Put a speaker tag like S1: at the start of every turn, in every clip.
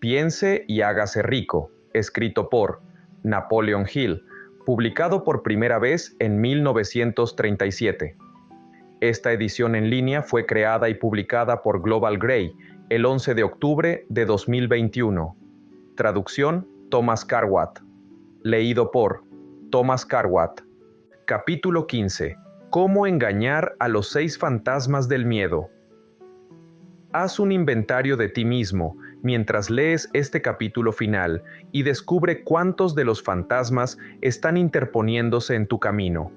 S1: Piense y hágase rico, escrito por Napoleon Hill, publicado por primera vez en 1937. Esta edición en línea fue creada y publicada por Global Grey el 11 de octubre de 2021. Traducción: Thomas Carwath. Leído por Thomas Carwath. Capítulo 15. ¿Cómo engañar a los 6 fantasmas del miedo? Haz un inventario de ti mismo mientras lees este capítulo final y descubre cuántos de los fantasmas están interponiéndose en tu camino.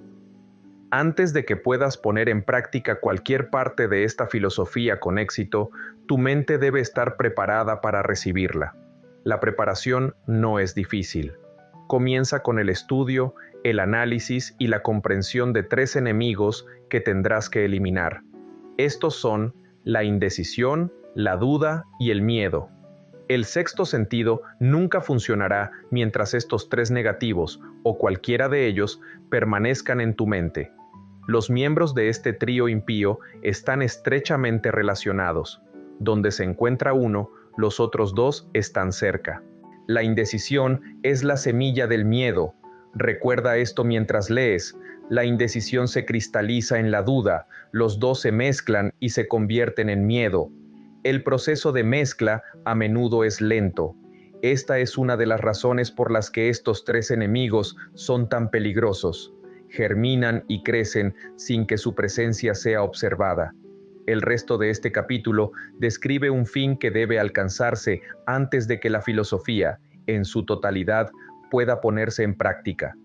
S1: Antes de que puedas poner en práctica cualquier parte de esta filosofía con éxito, tu mente debe estar preparada para recibirla. La preparación no es difícil. Comienza con el estudio, el análisis y la comprensión de 3 enemigos que tendrás que eliminar. Estos son la indecisión, la duda y el miedo. El sexto sentido nunca funcionará mientras estos 3 negativos, o cualquiera de ellos, permanezcan en tu mente. Los miembros de este trío impío están estrechamente relacionados. Donde se encuentra uno, los otros 2 están cerca. La indecisión es la semilla del miedo. Recuerda esto mientras lees. La indecisión se cristaliza en la duda, los 2 se mezclan y se convierten en miedo. El proceso de mezcla a menudo es lento. Esta es una de las razones por las que estos 3 enemigos son tan peligrosos. Germinan y crecen sin que su presencia sea observada. El resto de este capítulo describe un fin que debe alcanzarse antes de que la filosofía, en su totalidad, pueda ponerse en práctica.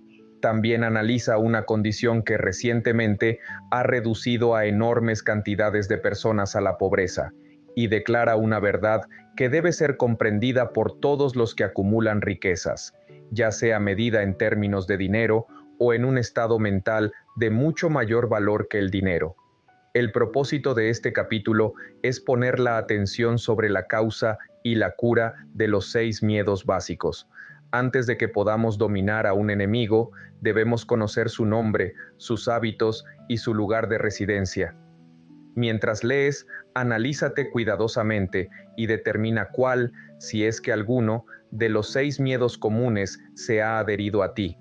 S1: También analiza una condición que recientemente ha reducido a enormes cantidades de personas a la pobreza, y declara una verdad que debe ser comprendida por todos los que acumulan riquezas, ya sea medida en términos de dinero o en un estado mental de mucho mayor valor que el dinero. El propósito de este capítulo es poner la atención sobre la causa y la cura de los 6 miedos básicos. Antes de que podamos dominar a un enemigo, debemos conocer su nombre, sus hábitos y su lugar de residencia. Mientras lees, analízate cuidadosamente y determina cuál, si es que alguno, de los 6 miedos comunes se ha adherido a ti.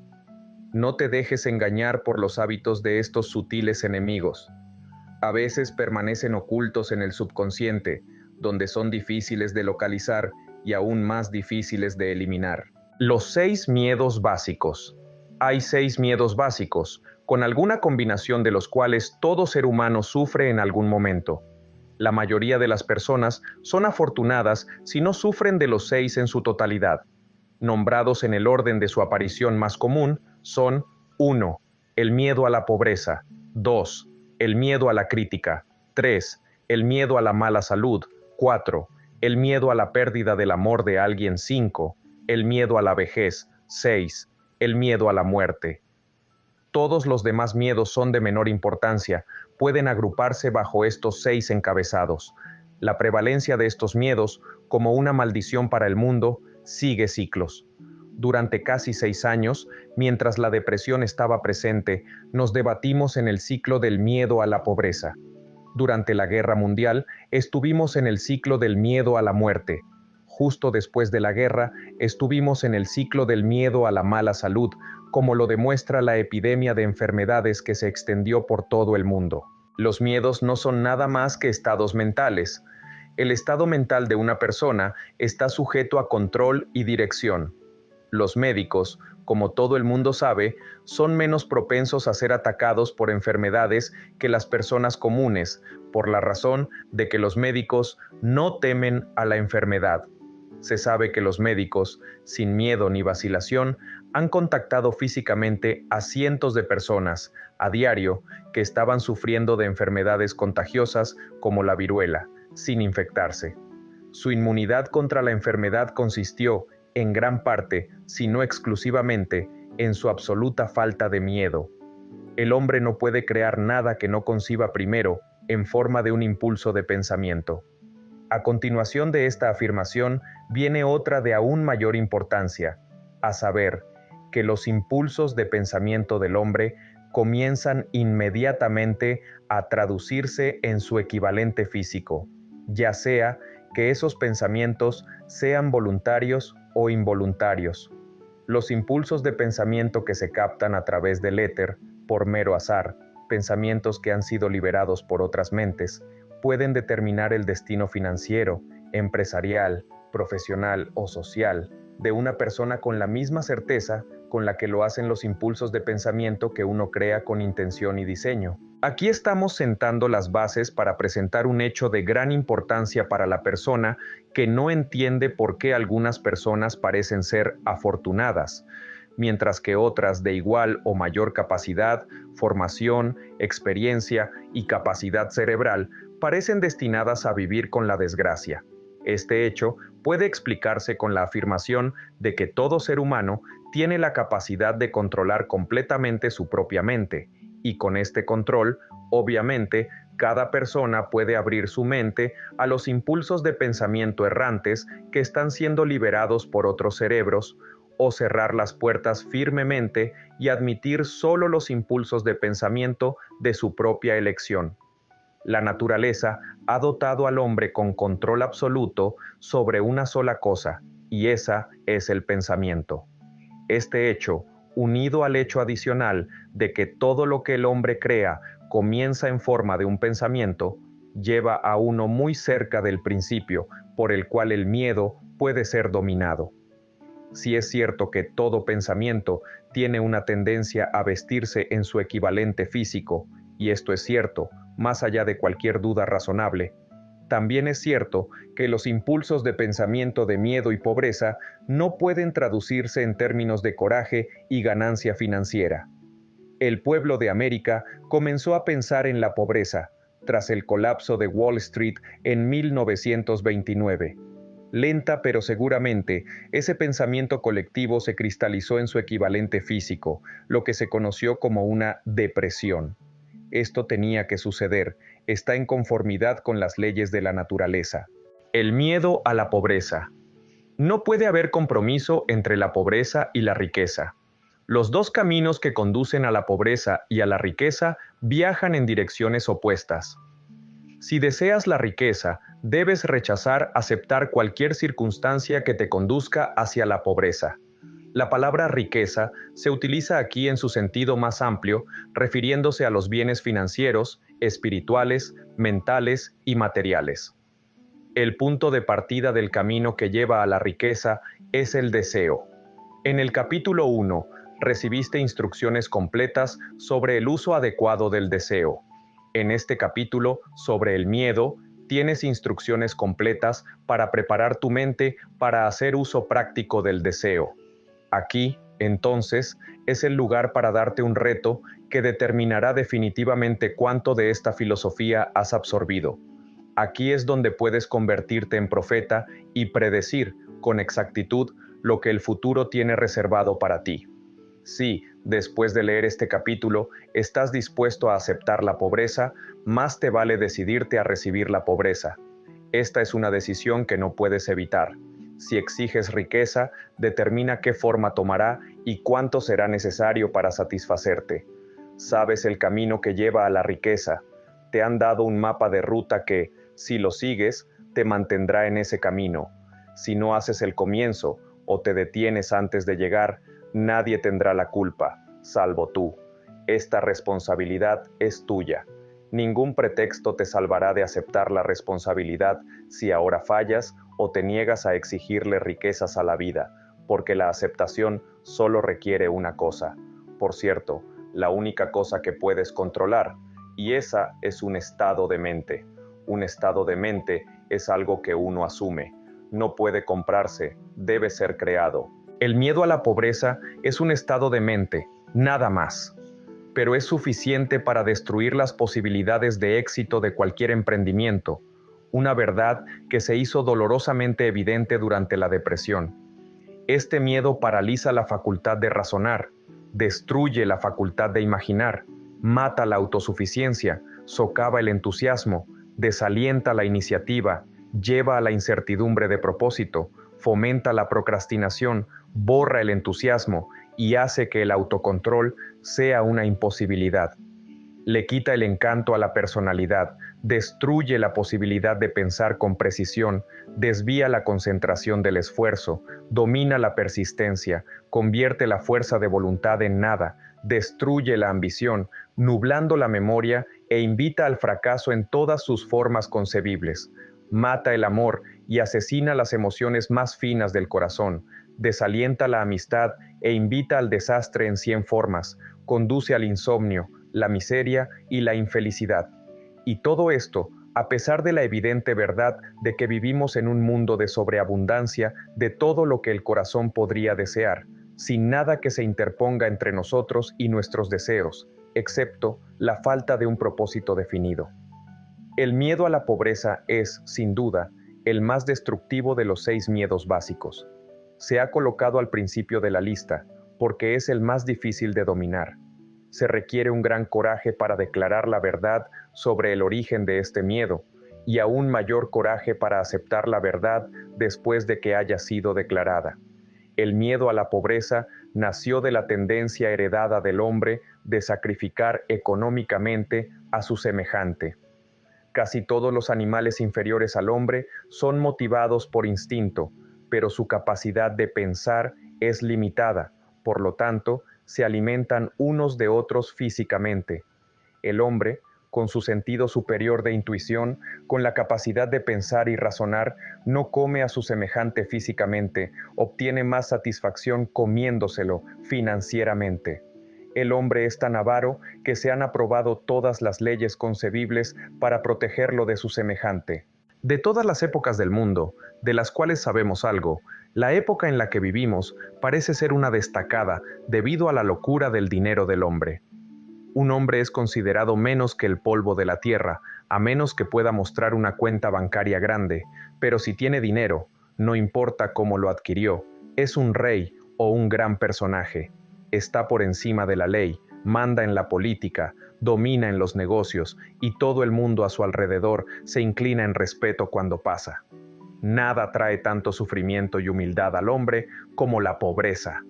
S1: No te dejes engañar por los hábitos de estos sutiles enemigos. A veces permanecen ocultos en el subconsciente, donde son difíciles de localizar y aún más difíciles de eliminar. Los 6 miedos básicos. Hay 6 miedos básicos, con alguna combinación de los cuales todo ser humano sufre en algún momento. La mayoría de las personas son afortunadas si no sufren de los 6 en su totalidad. Nombrados en el orden de su aparición más común, son 1. El miedo a la pobreza. 2. El miedo a la crítica. 3. El miedo a la mala salud. 4. El miedo a la pérdida del amor de alguien. 5. El miedo a la vejez. 6. El miedo a la muerte. Todos los demás miedos son de menor importancia, pueden agruparse bajo estos 6 encabezados. La prevalencia de estos miedos, como una maldición para el mundo, sigue ciclos. Durante casi 6 años, mientras la depresión estaba presente, nos debatimos en el ciclo del miedo a la pobreza. Durante la Guerra Mundial, estuvimos en el ciclo del miedo a la muerte. Justo después de la guerra, estuvimos en el ciclo del miedo a la mala salud, como lo demuestra la epidemia de enfermedades que se extendió por todo el mundo. Los miedos no son nada más que estados mentales. El estado mental de una persona está sujeto a control y dirección. Los médicos, como todo el mundo sabe, son menos propensos a ser atacados por enfermedades que las personas comunes, por la razón de que los médicos no temen a la enfermedad. Se sabe que los médicos, sin miedo ni vacilación, han contactado físicamente a cientos de personas, a diario, que estaban sufriendo de enfermedades contagiosas como la viruela, sin infectarse. Su inmunidad contra la enfermedad consistió, en gran parte, si no exclusivamente, en su absoluta falta de miedo. El hombre no puede crear nada que no conciba primero, en forma de un impulso de pensamiento. A continuación de esta afirmación viene otra de aún mayor importancia, a saber, que los impulsos de pensamiento del hombre comienzan inmediatamente a traducirse en su equivalente físico, ya sea que esos pensamientos sean voluntarios o involuntarios. Los impulsos de pensamiento que se captan a través del éter, por mero azar, pensamientos que han sido liberados por otras mentes, pueden determinar el destino financiero, empresarial, profesional o social de una persona con la misma certeza con la que lo hacen los impulsos de pensamiento que uno crea con intención y diseño. Aquí estamos sentando las bases para presentar un hecho de gran importancia para la persona que no entiende por qué algunas personas parecen ser afortunadas, mientras que otras de igual o mayor capacidad, formación, experiencia y capacidad cerebral parecen destinadas a vivir con la desgracia. Este hecho puede explicarse con la afirmación de que todo ser humano tiene la capacidad de controlar completamente su propia mente, y con este control, obviamente, cada persona puede abrir su mente a los impulsos de pensamiento errantes que están siendo liberados por otros cerebros, o cerrar las puertas firmemente y admitir solo los impulsos de pensamiento de su propia elección. La naturaleza ha dotado al hombre con control absoluto sobre una sola cosa, y esa es el pensamiento. Este hecho, unido al hecho adicional de que todo lo que el hombre crea comienza en forma de un pensamiento, lleva a uno muy cerca del principio por el cual el miedo puede ser dominado. Si es cierto que todo pensamiento tiene una tendencia a vestirse en su equivalente físico, y esto es cierto, más allá de cualquier duda razonable, también es cierto que los impulsos de pensamiento de miedo y pobreza no pueden traducirse en términos de coraje y ganancia financiera. El pueblo de América comenzó a pensar en la pobreza tras el colapso de Wall Street en 1929. Lenta pero seguramente, ese pensamiento colectivo se cristalizó en su equivalente físico, lo que se conoció como una depresión. Esto tenía que suceder, está en conformidad con las leyes de la naturaleza. El miedo a la pobreza. No puede haber compromiso entre la pobreza y la riqueza. Los dos caminos que conducen a la pobreza y a la riqueza viajan en direcciones opuestas. Si deseas la riqueza, debes rechazar aceptar cualquier circunstancia que te conduzca hacia la pobreza. La palabra riqueza se utiliza aquí en su sentido más amplio, refiriéndose a los bienes financieros, espirituales, mentales y materiales. El punto de partida del camino que lleva a la riqueza es el deseo. En el capítulo 1, recibiste instrucciones completas sobre el uso adecuado del deseo. En este capítulo, sobre el miedo, tienes instrucciones completas para preparar tu mente para hacer uso práctico del deseo. Aquí, entonces, es el lugar para darte un reto que determinará definitivamente cuánto de esta filosofía has absorbido. Aquí es donde puedes convertirte en profeta y predecir con exactitud lo que el futuro tiene reservado para ti. Si, después de leer este capítulo, estás dispuesto a aceptar la pobreza, más te vale decidirte a recibir la pobreza. Esta es una decisión que no puedes evitar. Si exiges riqueza, determina qué forma tomará y cuánto será necesario para satisfacerte. Sabes el camino que lleva a la riqueza. Te han dado un mapa de ruta que, si lo sigues, te mantendrá en ese camino. Si no haces el comienzo o te detienes antes de llegar, nadie tendrá la culpa, salvo tú. Esta responsabilidad es tuya. Ningún pretexto te salvará de aceptar la responsabilidad si ahora fallas o te niegas a exigirle riquezas a la vida, porque la aceptación solo requiere una cosa. Por cierto, la única cosa que puedes controlar, y esa es un estado de mente. Un estado de mente es algo que uno asume. No puede comprarse, debe ser creado. El miedo a la pobreza es un estado de mente, nada más. Pero es suficiente para destruir las posibilidades de éxito de cualquier emprendimiento, una verdad que se hizo dolorosamente evidente durante la depresión. Este miedo paraliza la facultad de razonar, destruye la facultad de imaginar, mata la autosuficiencia, socava el entusiasmo, desalienta la iniciativa, lleva a la incertidumbre de propósito, fomenta la procrastinación, borra el entusiasmo y hace que el autocontrol sea una imposibilidad. Le quita el encanto a la personalidad, destruye la posibilidad de pensar con precisión, desvía la concentración del esfuerzo, domina la persistencia, convierte la fuerza de voluntad en nada, destruye la ambición, nublando la memoria e invita al fracaso en todas sus formas concebibles. Mata el amor y asesina las emociones más finas del corazón, desalienta la amistad e invita al desastre en 100 formas, conduce al insomnio, la miseria y la infelicidad. Y todo esto, a pesar de la evidente verdad de que vivimos en un mundo de sobreabundancia de todo lo que el corazón podría desear, sin nada que se interponga entre nosotros y nuestros deseos, excepto la falta de un propósito definido. El miedo a la pobreza es, sin duda, el más destructivo de los 6 miedos básicos. Se ha colocado al principio de la lista porque es el más difícil de dominar. Se requiere un gran coraje para declarar la verdad sobre el origen de este miedo, y aún mayor coraje para aceptar la verdad después de que haya sido declarada. El miedo a la pobreza nació de la tendencia heredada del hombre de sacrificar económicamente a su semejante. Casi todos los animales inferiores al hombre son motivados por instinto, pero su capacidad de pensar es limitada, por lo tanto, se alimentan unos de otros físicamente. El hombre, con su sentido superior de intuición, con la capacidad de pensar y razonar, no come a su semejante físicamente, obtiene más satisfacción comiéndoselo financieramente. El hombre es tan avaro que se han aprobado todas las leyes concebibles para protegerlo de su semejante. De todas las épocas del mundo, de las cuales sabemos algo, la época en la que vivimos parece ser una destacada debido a la locura del dinero del hombre. Un hombre es considerado menos que el polvo de la tierra, a menos que pueda mostrar una cuenta bancaria grande, pero si tiene dinero, no importa cómo lo adquirió, es un rey o un gran personaje. Está por encima de la ley, manda en la política, domina en los negocios y todo el mundo a su alrededor se inclina en respeto cuando pasa. Nada trae tanto sufrimiento y humildad al hombre como la pobreza.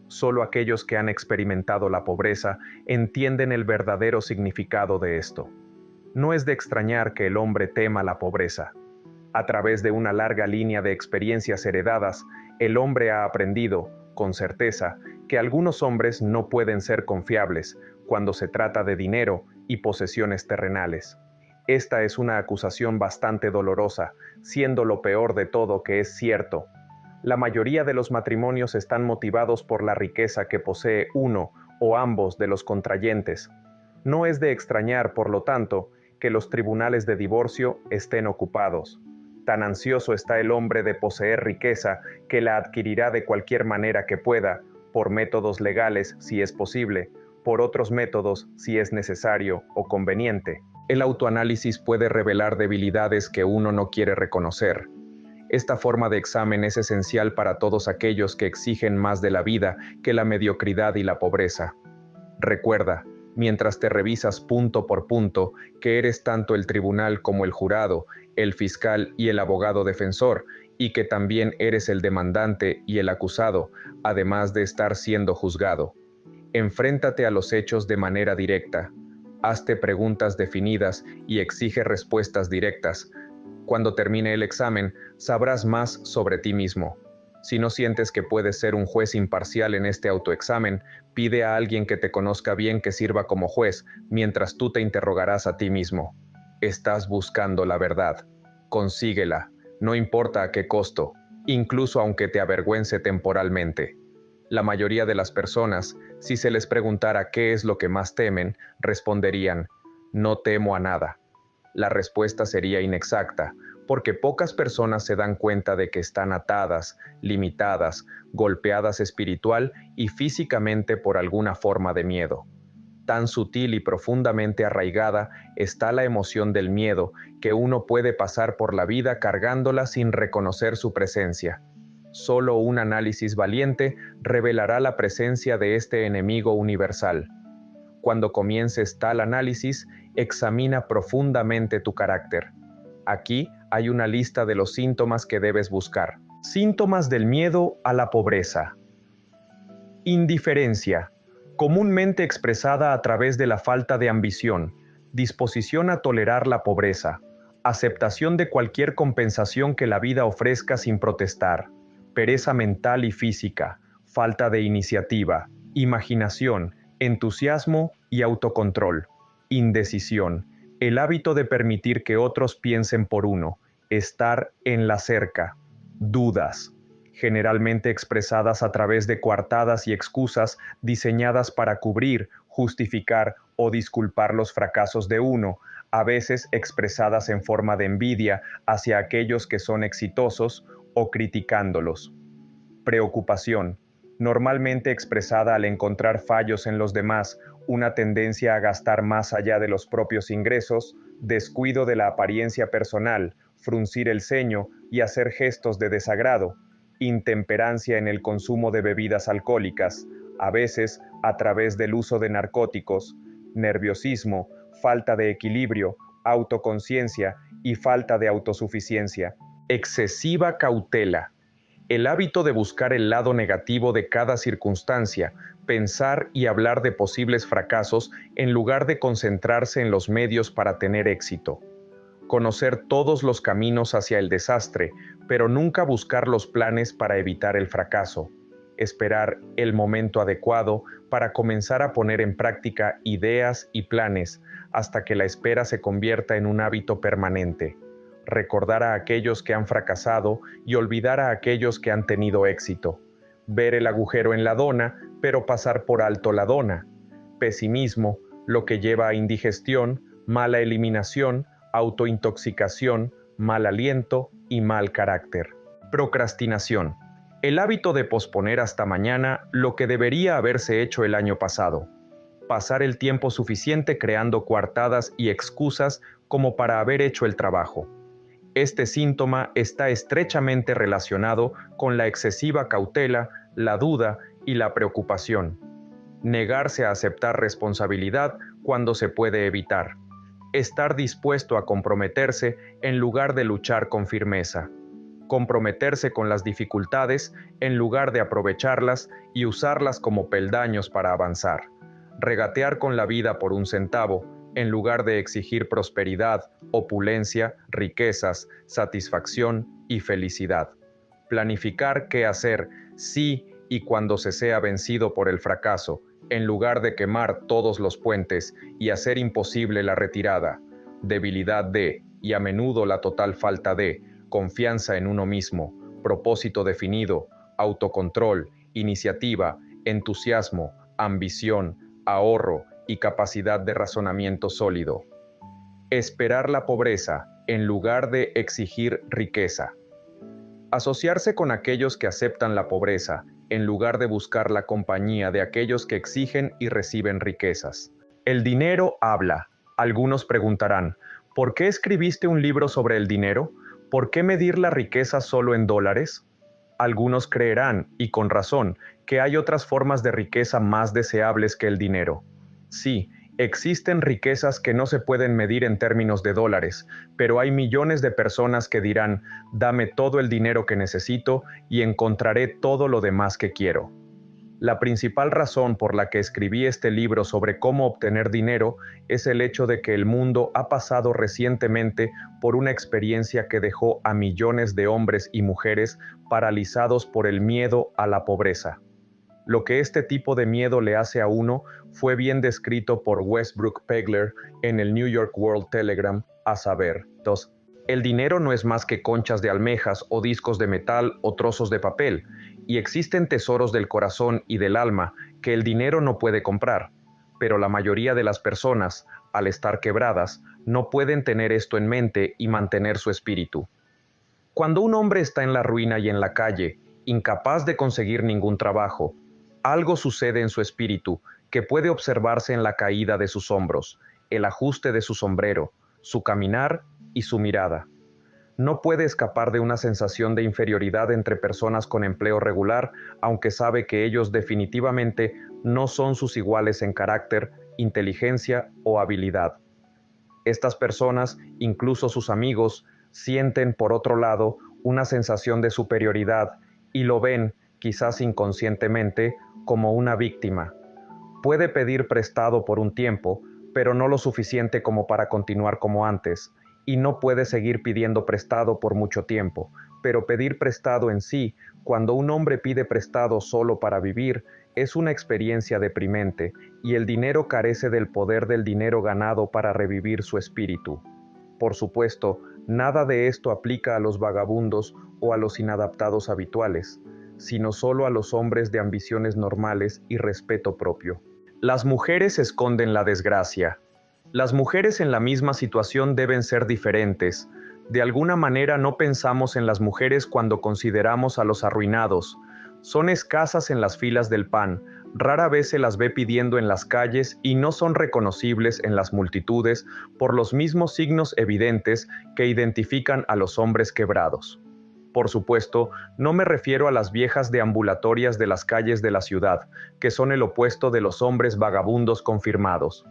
S1: Solo aquellos que han experimentado la pobreza entienden el verdadero significado de esto. No es de extrañar que el hombre tema la pobreza. A través de una larga línea de experiencias heredadas, el hombre ha aprendido, con certeza, que algunos hombres no pueden ser confiables cuando se trata de dinero y posesiones terrenales. Esta es una acusación bastante dolorosa, siendo lo peor de todo que es cierto. La mayoría de los matrimonios están motivados por la riqueza que posee uno o ambos de los contrayentes. No es de extrañar, por lo tanto, que los tribunales de divorcio estén ocupados. Tan ansioso está el hombre de poseer riqueza que la adquirirá de cualquier manera que pueda, por métodos legales si es posible, por otros métodos si es necesario o conveniente. El autoanálisis puede revelar debilidades que uno no quiere reconocer. Esta forma de examen es esencial para todos aquellos que exigen más de la vida que la mediocridad y la pobreza. Recuerda, mientras te revisas punto por punto, que eres tanto el tribunal como el jurado, el fiscal y el abogado defensor, y que también eres el demandante y el acusado, además de estar siendo juzgado. Enfréntate a los hechos de manera directa. Hazte preguntas definidas y exige respuestas directas. Cuando termine el examen, sabrás más sobre ti mismo. Si no sientes que puedes ser un juez imparcial en este autoexamen, pide a alguien que te conozca bien que sirva como juez, mientras tú te interrogarás a ti mismo. Estás buscando la verdad. Consíguela, no importa a qué costo, incluso aunque te avergüence temporalmente. La mayoría de las personas, si se les preguntara qué es lo que más temen, responderían: no temo a nada. La respuesta sería inexacta, porque pocas personas se dan cuenta de que están atadas, limitadas, golpeadas espiritual y físicamente por alguna forma de miedo. Tan sutil y profundamente arraigada está la emoción del miedo que uno puede pasar por la vida cargándola sin reconocer su presencia. Solo un análisis valiente revelará la presencia de este enemigo universal. Cuando comiences tal análisis, examina profundamente tu carácter. Aquí hay una lista de los síntomas que debes buscar. Síntomas del miedo a la pobreza. Indiferencia, comúnmente expresada a través de la falta de ambición, disposición a tolerar la pobreza, aceptación de cualquier compensación que la vida ofrezca sin protestar, pereza mental y física, falta de iniciativa, imaginación, entusiasmo y autocontrol, indecisión, el hábito de permitir que otros piensen por uno, estar en la cerca, dudas, generalmente expresadas a través de coartadas y excusas diseñadas para cubrir, justificar o disculpar los fracasos de uno, a veces expresadas en forma de envidia hacia aquellos que son exitosos o criticándolos. Preocupación, normalmente expresada al encontrar fallos en los demás, una tendencia a gastar más allá de los propios ingresos, descuido de la apariencia personal, fruncir el ceño y hacer gestos de desagrado, intemperancia en el consumo de bebidas alcohólicas, a veces a través del uso de narcóticos, nerviosismo, falta de equilibrio, autoconciencia y falta de autosuficiencia, excesiva cautela, el hábito de buscar el lado negativo de cada circunstancia, pensar y hablar de posibles fracasos en lugar de concentrarse en los medios para tener éxito. Conocer todos los caminos hacia el desastre, pero nunca buscar los planes para evitar el fracaso. Esperar el momento adecuado para comenzar a poner en práctica ideas y planes hasta que la espera se convierta en un hábito permanente. Recordar a aquellos que han fracasado y olvidar a aquellos que han tenido éxito. Ver el agujero en la dona, pero pasar por alto la dona. Pesimismo, lo que lleva a indigestión, mala eliminación, autointoxicación, mal aliento y mal carácter. Procrastinación. El hábito de posponer hasta mañana lo que debería haberse hecho el año pasado. Pasar el tiempo suficiente creando coartadas y excusas como para haber hecho el trabajo. Este síntoma está estrechamente relacionado con la excesiva cautela, la duda y la preocupación. Negarse a aceptar responsabilidad cuando se puede evitar. Estar dispuesto a comprometerse en lugar de luchar con firmeza. Comprometerse con las dificultades en lugar de aprovecharlas y usarlas como peldaños para avanzar. Regatear con la vida por un centavo en lugar de exigir prosperidad, opulencia, riquezas, satisfacción y felicidad. Planificar qué hacer si y cuando se sea vencido por el fracaso, en lugar de quemar todos los puentes y hacer imposible la retirada. Debilidad de, y a menudo la total falta de, confianza en uno mismo, propósito definido, autocontrol, iniciativa, entusiasmo, ambición, ahorro y capacidad de razonamiento sólido. Esperar la pobreza en lugar de exigir riqueza. Asociarse con aquellos que aceptan la pobreza en lugar de buscar la compañía de aquellos que exigen y reciben riquezas. El dinero habla. Algunos preguntarán, ¿por qué escribiste un libro sobre el dinero? ¿Por qué medir la riqueza solo en dólares? Algunos creerán, y con razón, que hay otras formas de riqueza más deseables que el dinero. Sí, existen riquezas que no se pueden medir en términos de dólares, pero hay millones de personas que dirán, dame todo el dinero que necesito y encontraré todo lo demás que quiero. La principal razón por la que escribí este libro sobre cómo obtener dinero es el hecho de que el mundo ha pasado recientemente por una experiencia que dejó a millones de hombres y mujeres paralizados por el miedo a la pobreza. Lo que este tipo de miedo le hace a uno fue bien descrito por Westbrook Pegler en el New York World Telegram, a saber, 2. El dinero no es más que conchas de almejas o discos de metal o trozos de papel, y existen tesoros del corazón y del alma que el dinero no puede comprar, pero la mayoría de las personas, al estar quebradas, no pueden tener esto en mente y mantener su espíritu. Cuando un hombre está en la ruina y en la calle, incapaz de conseguir ningún trabajo, algo sucede en su espíritu que puede observarse en la caída de sus hombros, el ajuste de su sombrero, su caminar y su mirada. No puede escapar de una sensación de inferioridad entre personas con empleo regular, aunque sabe que ellos definitivamente no son sus iguales en carácter, inteligencia o habilidad. Estas personas, incluso sus amigos, sienten, por otro lado, una sensación de superioridad y lo ven, quizás inconscientemente, como una víctima. Puede pedir prestado por un tiempo, pero no lo suficiente como para continuar como antes, y no puede seguir pidiendo prestado por mucho tiempo. Pero pedir prestado en sí, cuando un hombre pide prestado solo para vivir, es una experiencia deprimente, y el dinero carece del poder del dinero ganado para revivir su espíritu. Por supuesto, nada de esto aplica a los vagabundos o a los inadaptados habituales, sino solo a los hombres de ambiciones normales y respeto propio. Las mujeres esconden la desgracia. Las mujeres en la misma situación deben ser diferentes. De alguna manera no pensamos en las mujeres cuando consideramos a los arruinados. Son escasas en las filas del pan, rara vez se las ve pidiendo en las calles y no son reconocibles en las multitudes por los mismos signos evidentes que identifican a los hombres quebrados. Por supuesto, no me refiero a las viejas deambulatorias de las calles de la ciudad, que son el opuesto de los hombres vagabundos confirmados.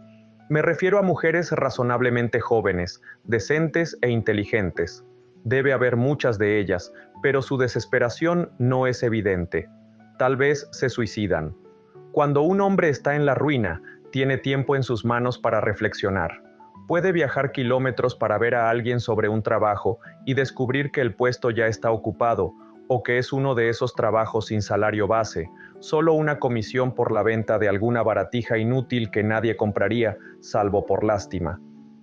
S1: Me refiero a mujeres razonablemente jóvenes, decentes e inteligentes. Debe haber muchas de ellas, pero su desesperación no es evidente. Tal vez se suicidan. Cuando un hombre está en la ruina, tiene tiempo en sus manos para reflexionar. Puede viajar kilómetros para ver a alguien sobre un trabajo y descubrir que el puesto ya está ocupado, o que es uno de esos trabajos sin salario base, solo una comisión por la venta de alguna baratija inútil que nadie compraría, salvo por lástima.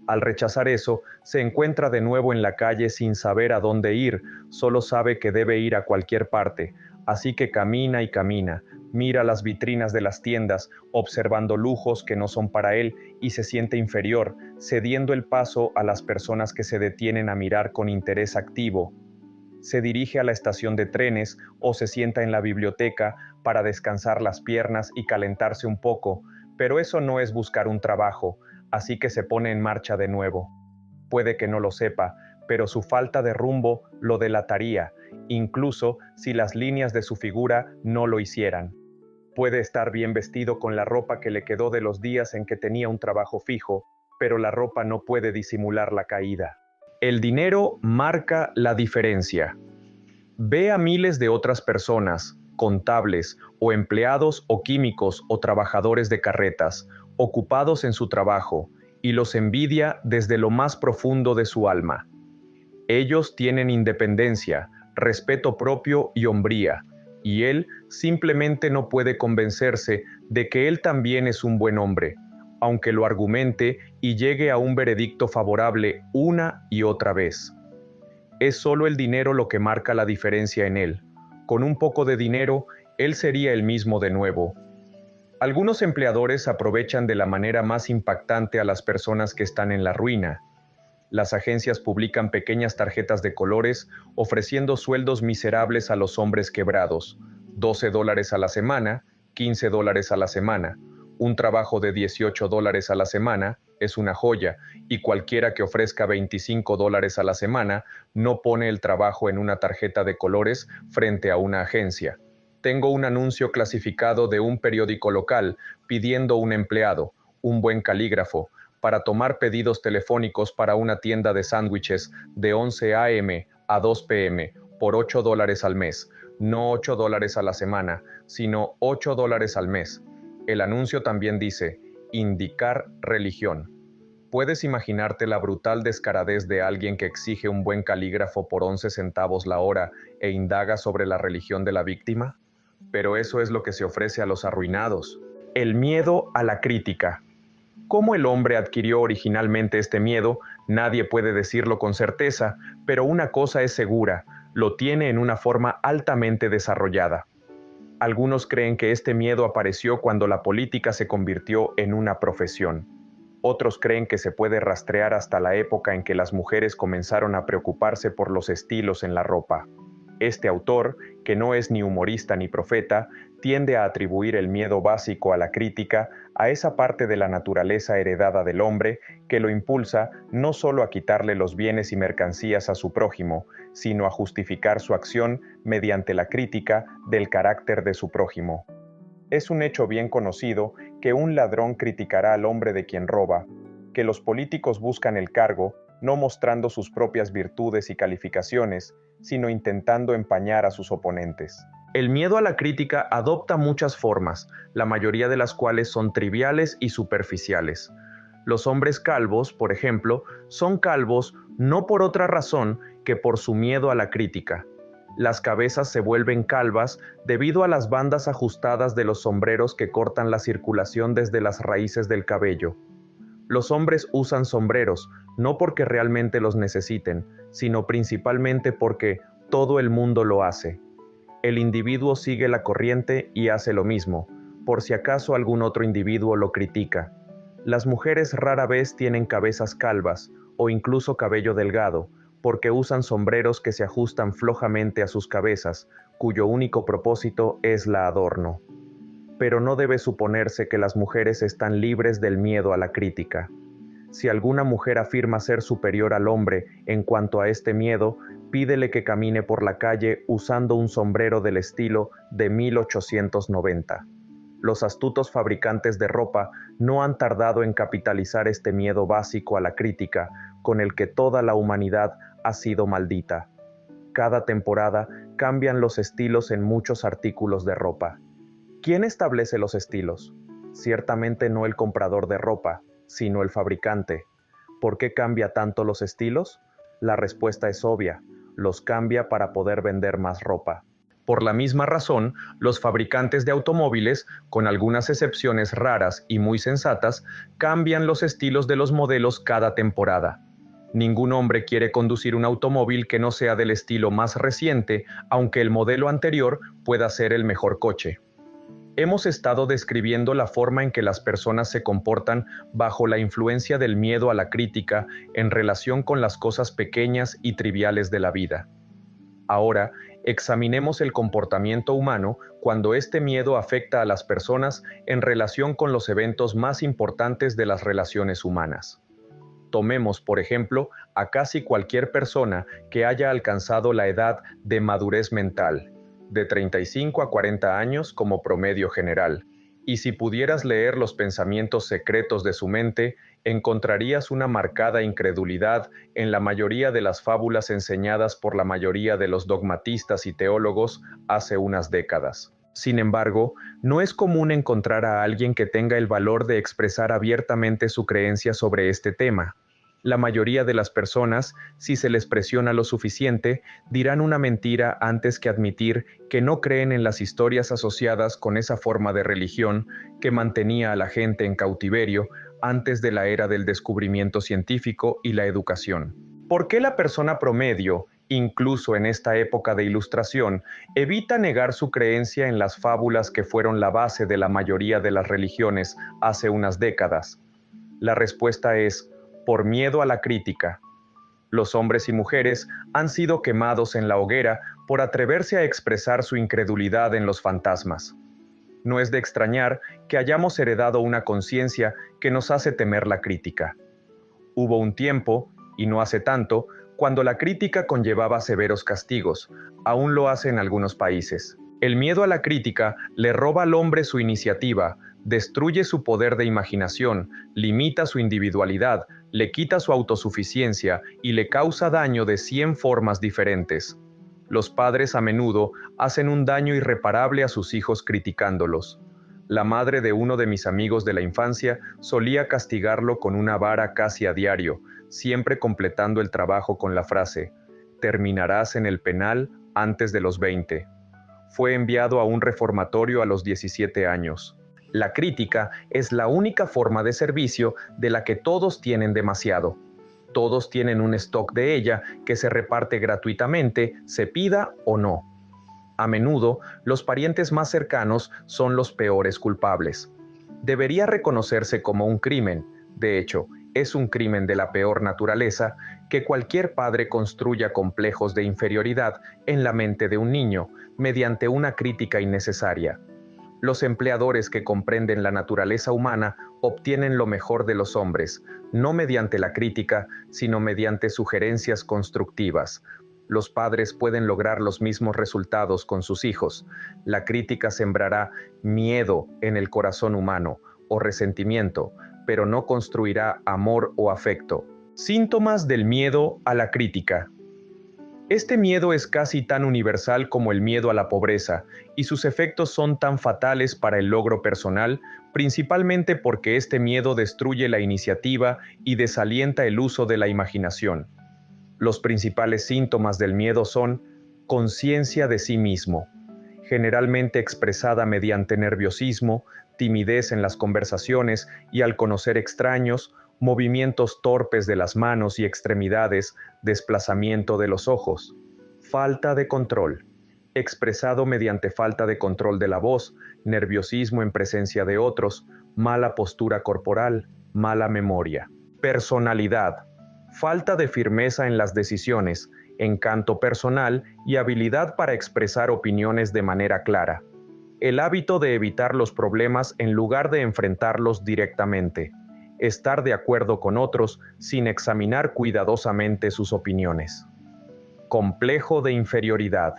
S1: Al rechazar eso, se encuentra de nuevo en la calle sin saber a dónde ir, solo sabe que debe ir a cualquier parte, así que camina y camina, mira las vitrinas de las tiendas, observando lujos que no son para él y se siente inferior, cediendo el paso a las personas que se detienen a mirar con interés activo. Se dirige a la estación de trenes o se sienta en la biblioteca para descansar las piernas y calentarse un poco, pero eso no es buscar un trabajo, así que se pone en marcha de nuevo. Puede que no lo sepa, pero su falta de rumbo lo delataría, incluso si las líneas de su figura no lo hicieran. Puede estar bien vestido con la ropa que le quedó de los días en que tenía un trabajo fijo, pero la ropa no puede disimular la caída. El dinero marca la diferencia. Ve a miles de otras personas, contables, o empleados o químicos o trabajadores de carretas, ocupados en su trabajo, y los envidia desde lo más profundo de su alma. Ellos tienen independencia, respeto propio y hombría, y él simplemente no puede convencerse de que él también es un buen hombre, aunque lo argumente y llegue a un veredicto favorable una y otra vez. Es solo el dinero lo que marca la diferencia en él. Con un poco de dinero, él sería el mismo de nuevo. Algunos empleadores aprovechan de la manera más impactante a las personas que están en la ruina. Las agencias publican pequeñas tarjetas de colores ofreciendo sueldos miserables a los hombres quebrados, $12 a la semana, $15 a la semana. Un trabajo de $18 a la semana es una joya, y cualquiera que ofrezca $25 a la semana no pone el trabajo en una tarjeta de colores frente a una agencia. Tengo un anuncio clasificado de un periódico local pidiendo un empleado, un buen calígrafo, para tomar pedidos telefónicos para una tienda de sándwiches de 11 a.m. a 2 p.m. por $8 al mes, no $8 a la semana, sino $8 al mes. El anuncio también dice, indicar religión. ¿Puedes imaginarte la brutal descaradez de alguien que exige un buen calígrafo por 11 centavos la hora e indaga sobre la religión de la víctima? Pero eso es lo que se ofrece a los arruinados. El miedo a la crítica. ¿Cómo el hombre adquirió originalmente este miedo? Nadie puede decirlo con certeza, pero una cosa es segura, lo tiene en una forma altamente desarrollada. Algunos creen que este miedo apareció cuando la política se convirtió en una profesión. Otros creen que se puede rastrear hasta la época en que las mujeres comenzaron a preocuparse por los estilos en la ropa. Este autor, que no es ni humorista ni profeta, tiende a atribuir el miedo básico a la crítica a esa parte de la naturaleza heredada del hombre que lo impulsa no solo a quitarle los bienes y mercancías a su prójimo, sino a justificar su acción mediante la crítica del carácter de su prójimo. Es un hecho bien conocido que un ladrón criticará al hombre de quien roba, que los políticos buscan el cargo, no mostrando sus propias virtudes y calificaciones, sino intentando empañar a sus oponentes. El miedo a la crítica adopta muchas formas, la mayoría de las cuales son triviales y superficiales. Los hombres calvos, por ejemplo, son calvos no por otra razón que por su miedo a la crítica. Las cabezas se vuelven calvas debido a las bandas ajustadas de los sombreros que cortan la circulación desde las raíces del cabello. Los hombres usan sombreros no porque realmente los necesiten, sino principalmente porque todo el mundo lo hace. El individuo sigue la corriente y hace lo mismo, por si acaso algún otro individuo lo critica. Las mujeres rara vez tienen cabezas calvas o incluso cabello delgado, porque usan sombreros que se ajustan flojamente a sus cabezas, cuyo único propósito es la adorno. Pero no debe suponerse que las mujeres están libres del miedo a la crítica. Si alguna mujer afirma ser superior al hombre en cuanto a este miedo, pídele que camine por la calle usando un sombrero del estilo de 1890. Los astutos fabricantes de ropa no han tardado en capitalizar este miedo básico a la crítica, con el que toda la humanidad ha sido maldita. Cada temporada cambian los estilos en muchos artículos de ropa. ¿Quién establece los estilos? Ciertamente no el comprador de ropa, sino el fabricante. ¿Por qué cambia tanto los estilos? La respuesta es obvia: los cambia para poder vender más ropa. Por la misma razón, los fabricantes de automóviles, con algunas excepciones raras y muy sensatas, cambian los estilos de los modelos cada temporada. Ningún hombre quiere conducir un automóvil que no sea del estilo más reciente, aunque el modelo anterior pueda ser el mejor coche. Hemos estado describiendo la forma en que las personas se comportan bajo la influencia del miedo a la crítica en relación con las cosas pequeñas y triviales de la vida. Ahora, examinemos el comportamiento humano cuando este miedo afecta a las personas en relación con los eventos más importantes de las relaciones humanas. Tomemos, por ejemplo, a casi cualquier persona que haya alcanzado la edad de madurez mental, de 35 a 40 años como promedio general, y si pudieras leer los pensamientos secretos de su mente, encontrarías una marcada incredulidad en la mayoría de las fábulas enseñadas por la mayoría de los dogmatistas y teólogos hace unas décadas. Sin embargo, no es común encontrar a alguien que tenga el valor de expresar abiertamente su creencia sobre este tema. La mayoría de las personas, si se les presiona lo suficiente, dirán una mentira antes que admitir que no creen en las historias asociadas con esa forma de religión que mantenía a la gente en cautiverio antes de la era del descubrimiento científico y la educación. ¿Por qué la persona promedio, incluso en esta época de ilustración, evita negar su creencia en las fábulas que fueron la base de la mayoría de las religiones hace unas décadas? La respuesta es: por miedo a la crítica. Los hombres y mujeres han sido quemados en la hoguera por atreverse a expresar su incredulidad en los fantasmas. No es de extrañar que hayamos heredado una conciencia que nos hace temer la crítica. Hubo un tiempo, y no hace tanto, cuando la crítica conllevaba severos castigos. Aún lo hace en algunos países. El miedo a la crítica le roba al hombre su iniciativa, destruye su poder de imaginación, limita su individualidad, le quita su autosuficiencia y le causa daño de 100 formas diferentes. Los padres a menudo hacen un daño irreparable a sus hijos criticándolos. La madre de uno de mis amigos de la infancia solía castigarlo con una vara casi a diario, siempre completando el trabajo con la frase: «Terminarás en el penal antes de los 20». Fue enviado a un reformatorio a los 17 años. La crítica es la única forma de servicio de la que todos tienen demasiado. Todos tienen un stock de ella que se reparte gratuitamente, se pida o no. A menudo, los parientes más cercanos son los peores culpables. Debería reconocerse como un crimen, de hecho, es un crimen de la peor naturaleza, que cualquier padre construya complejos de inferioridad en la mente de un niño mediante una crítica innecesaria. Los empleadores que comprenden la naturaleza humana obtienen lo mejor de los hombres, no mediante la crítica, sino mediante sugerencias constructivas. Los padres pueden lograr los mismos resultados con sus hijos. La crítica sembrará miedo en el corazón humano o resentimiento, pero no construirá amor o afecto. Síntomas del miedo a la crítica. Este miedo es casi tan universal como el miedo a la pobreza, y sus efectos son tan fatales para el logro personal, principalmente porque este miedo destruye la iniciativa y desalienta el uso de la imaginación. Los principales síntomas del miedo son conciencia de sí mismo, generalmente expresada mediante nerviosismo, timidez en las conversaciones y al conocer extraños, movimientos torpes de las manos y extremidades, desplazamiento de los ojos. Falta de control, expresado mediante falta de control de la voz, nerviosismo en presencia de otros, mala postura corporal, mala memoria. Personalidad, falta de firmeza en las decisiones, encanto personal y habilidad para expresar opiniones de manera clara. El hábito de evitar los problemas en lugar de enfrentarlos directamente. Estar de acuerdo con otros sin examinar cuidadosamente sus opiniones. Complejo de inferioridad.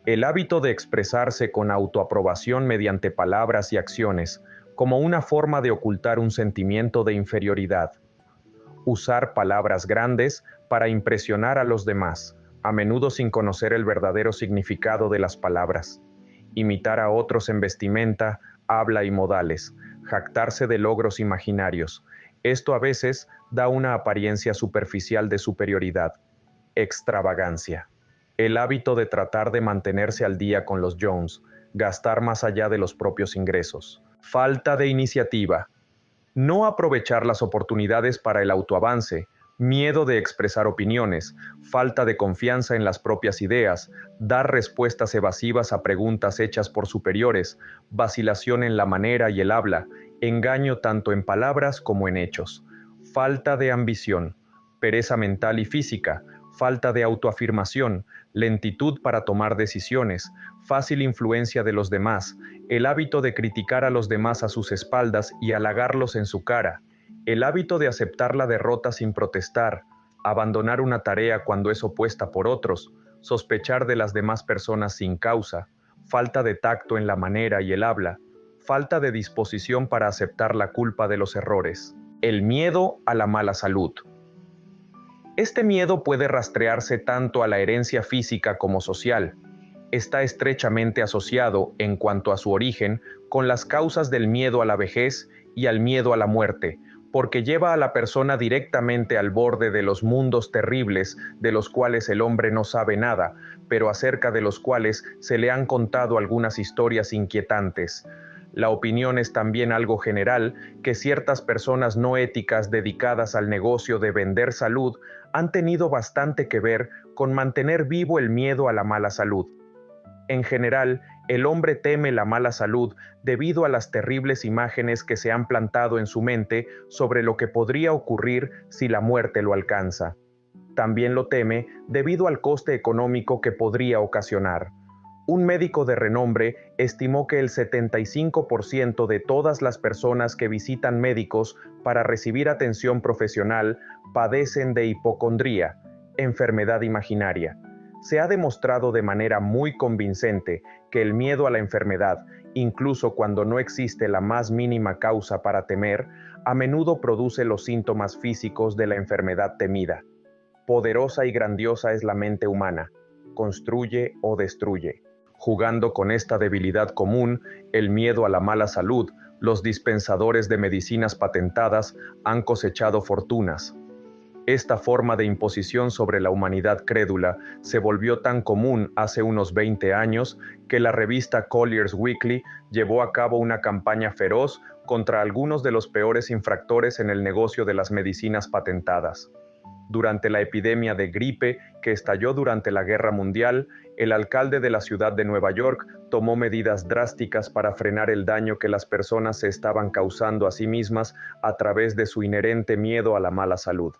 S1: El hábito de expresarse con autoaprobación mediante palabras y acciones, como una forma de ocultar un sentimiento de inferioridad. Usar palabras grandes para impresionar a los demás, a menudo sin conocer el verdadero significado de las palabras. Imitar a otros en vestimenta, habla y modales, jactarse de logros imaginarios. Esto a veces da una apariencia superficial de superioridad. Extravagancia. El hábito de tratar de mantenerse al día con los Jones, gastar más allá de los propios ingresos. Falta de iniciativa. No aprovechar las oportunidades para el autoavance, miedo de expresar opiniones, falta de confianza en las propias ideas, dar respuestas evasivas a preguntas hechas por superiores, vacilación en la manera y el habla, engaño tanto en palabras como en hechos, falta de ambición, pereza mental y física, falta de autoafirmación, lentitud para tomar decisiones, fácil influencia de los demás, el hábito de criticar a los demás a sus espaldas y halagarlos en su cara, el hábito de aceptar la derrota sin protestar, abandonar una tarea cuando es opuesta por otros, sospechar de las demás personas sin causa, falta de tacto en la manera y el habla, falta de disposición para aceptar la culpa de los errores, el miedo a la mala salud. Este miedo puede rastrearse tanto a la herencia física como social. Está estrechamente asociado, en cuanto a su origen, con las causas del miedo a la vejez y al miedo a la muerte, porque lleva a la persona directamente al borde de los mundos terribles de los cuales el hombre no sabe nada, pero acerca de los cuales se le han contado algunas historias inquietantes. La opinión es también algo general que ciertas personas no éticas dedicadas al negocio de vender salud han tenido bastante que ver con mantener vivo el miedo a la mala salud. En general, el hombre teme la mala salud debido a las terribles imágenes que se han plantado en su mente sobre lo que podría ocurrir si la muerte lo alcanza. También lo teme debido al coste económico que podría ocasionar. Un médico de renombre estimó que el 75% de todas las personas que visitan médicos para recibir atención profesional padecen de hipocondría, enfermedad imaginaria. Se ha demostrado de manera muy convincente que el miedo a la enfermedad, incluso cuando no existe la más mínima causa para temer, a menudo produce los síntomas físicos de la enfermedad temida. Poderosa y grandiosa es la mente humana, construye o destruye. Jugando con esta debilidad común, el miedo a la mala salud, los dispensadores de medicinas patentadas han cosechado fortunas. Esta forma de imposición sobre la humanidad crédula se volvió tan común hace unos 20 años que la revista Collier's Weekly llevó a cabo una campaña feroz contra algunos de los peores infractores en el negocio de las medicinas patentadas. Durante la epidemia de gripe que estalló durante la Guerra Mundial, el alcalde de la ciudad de Nueva York tomó medidas drásticas para frenar el daño que las personas se estaban causando a sí mismas a través de su inherente miedo a la mala salud.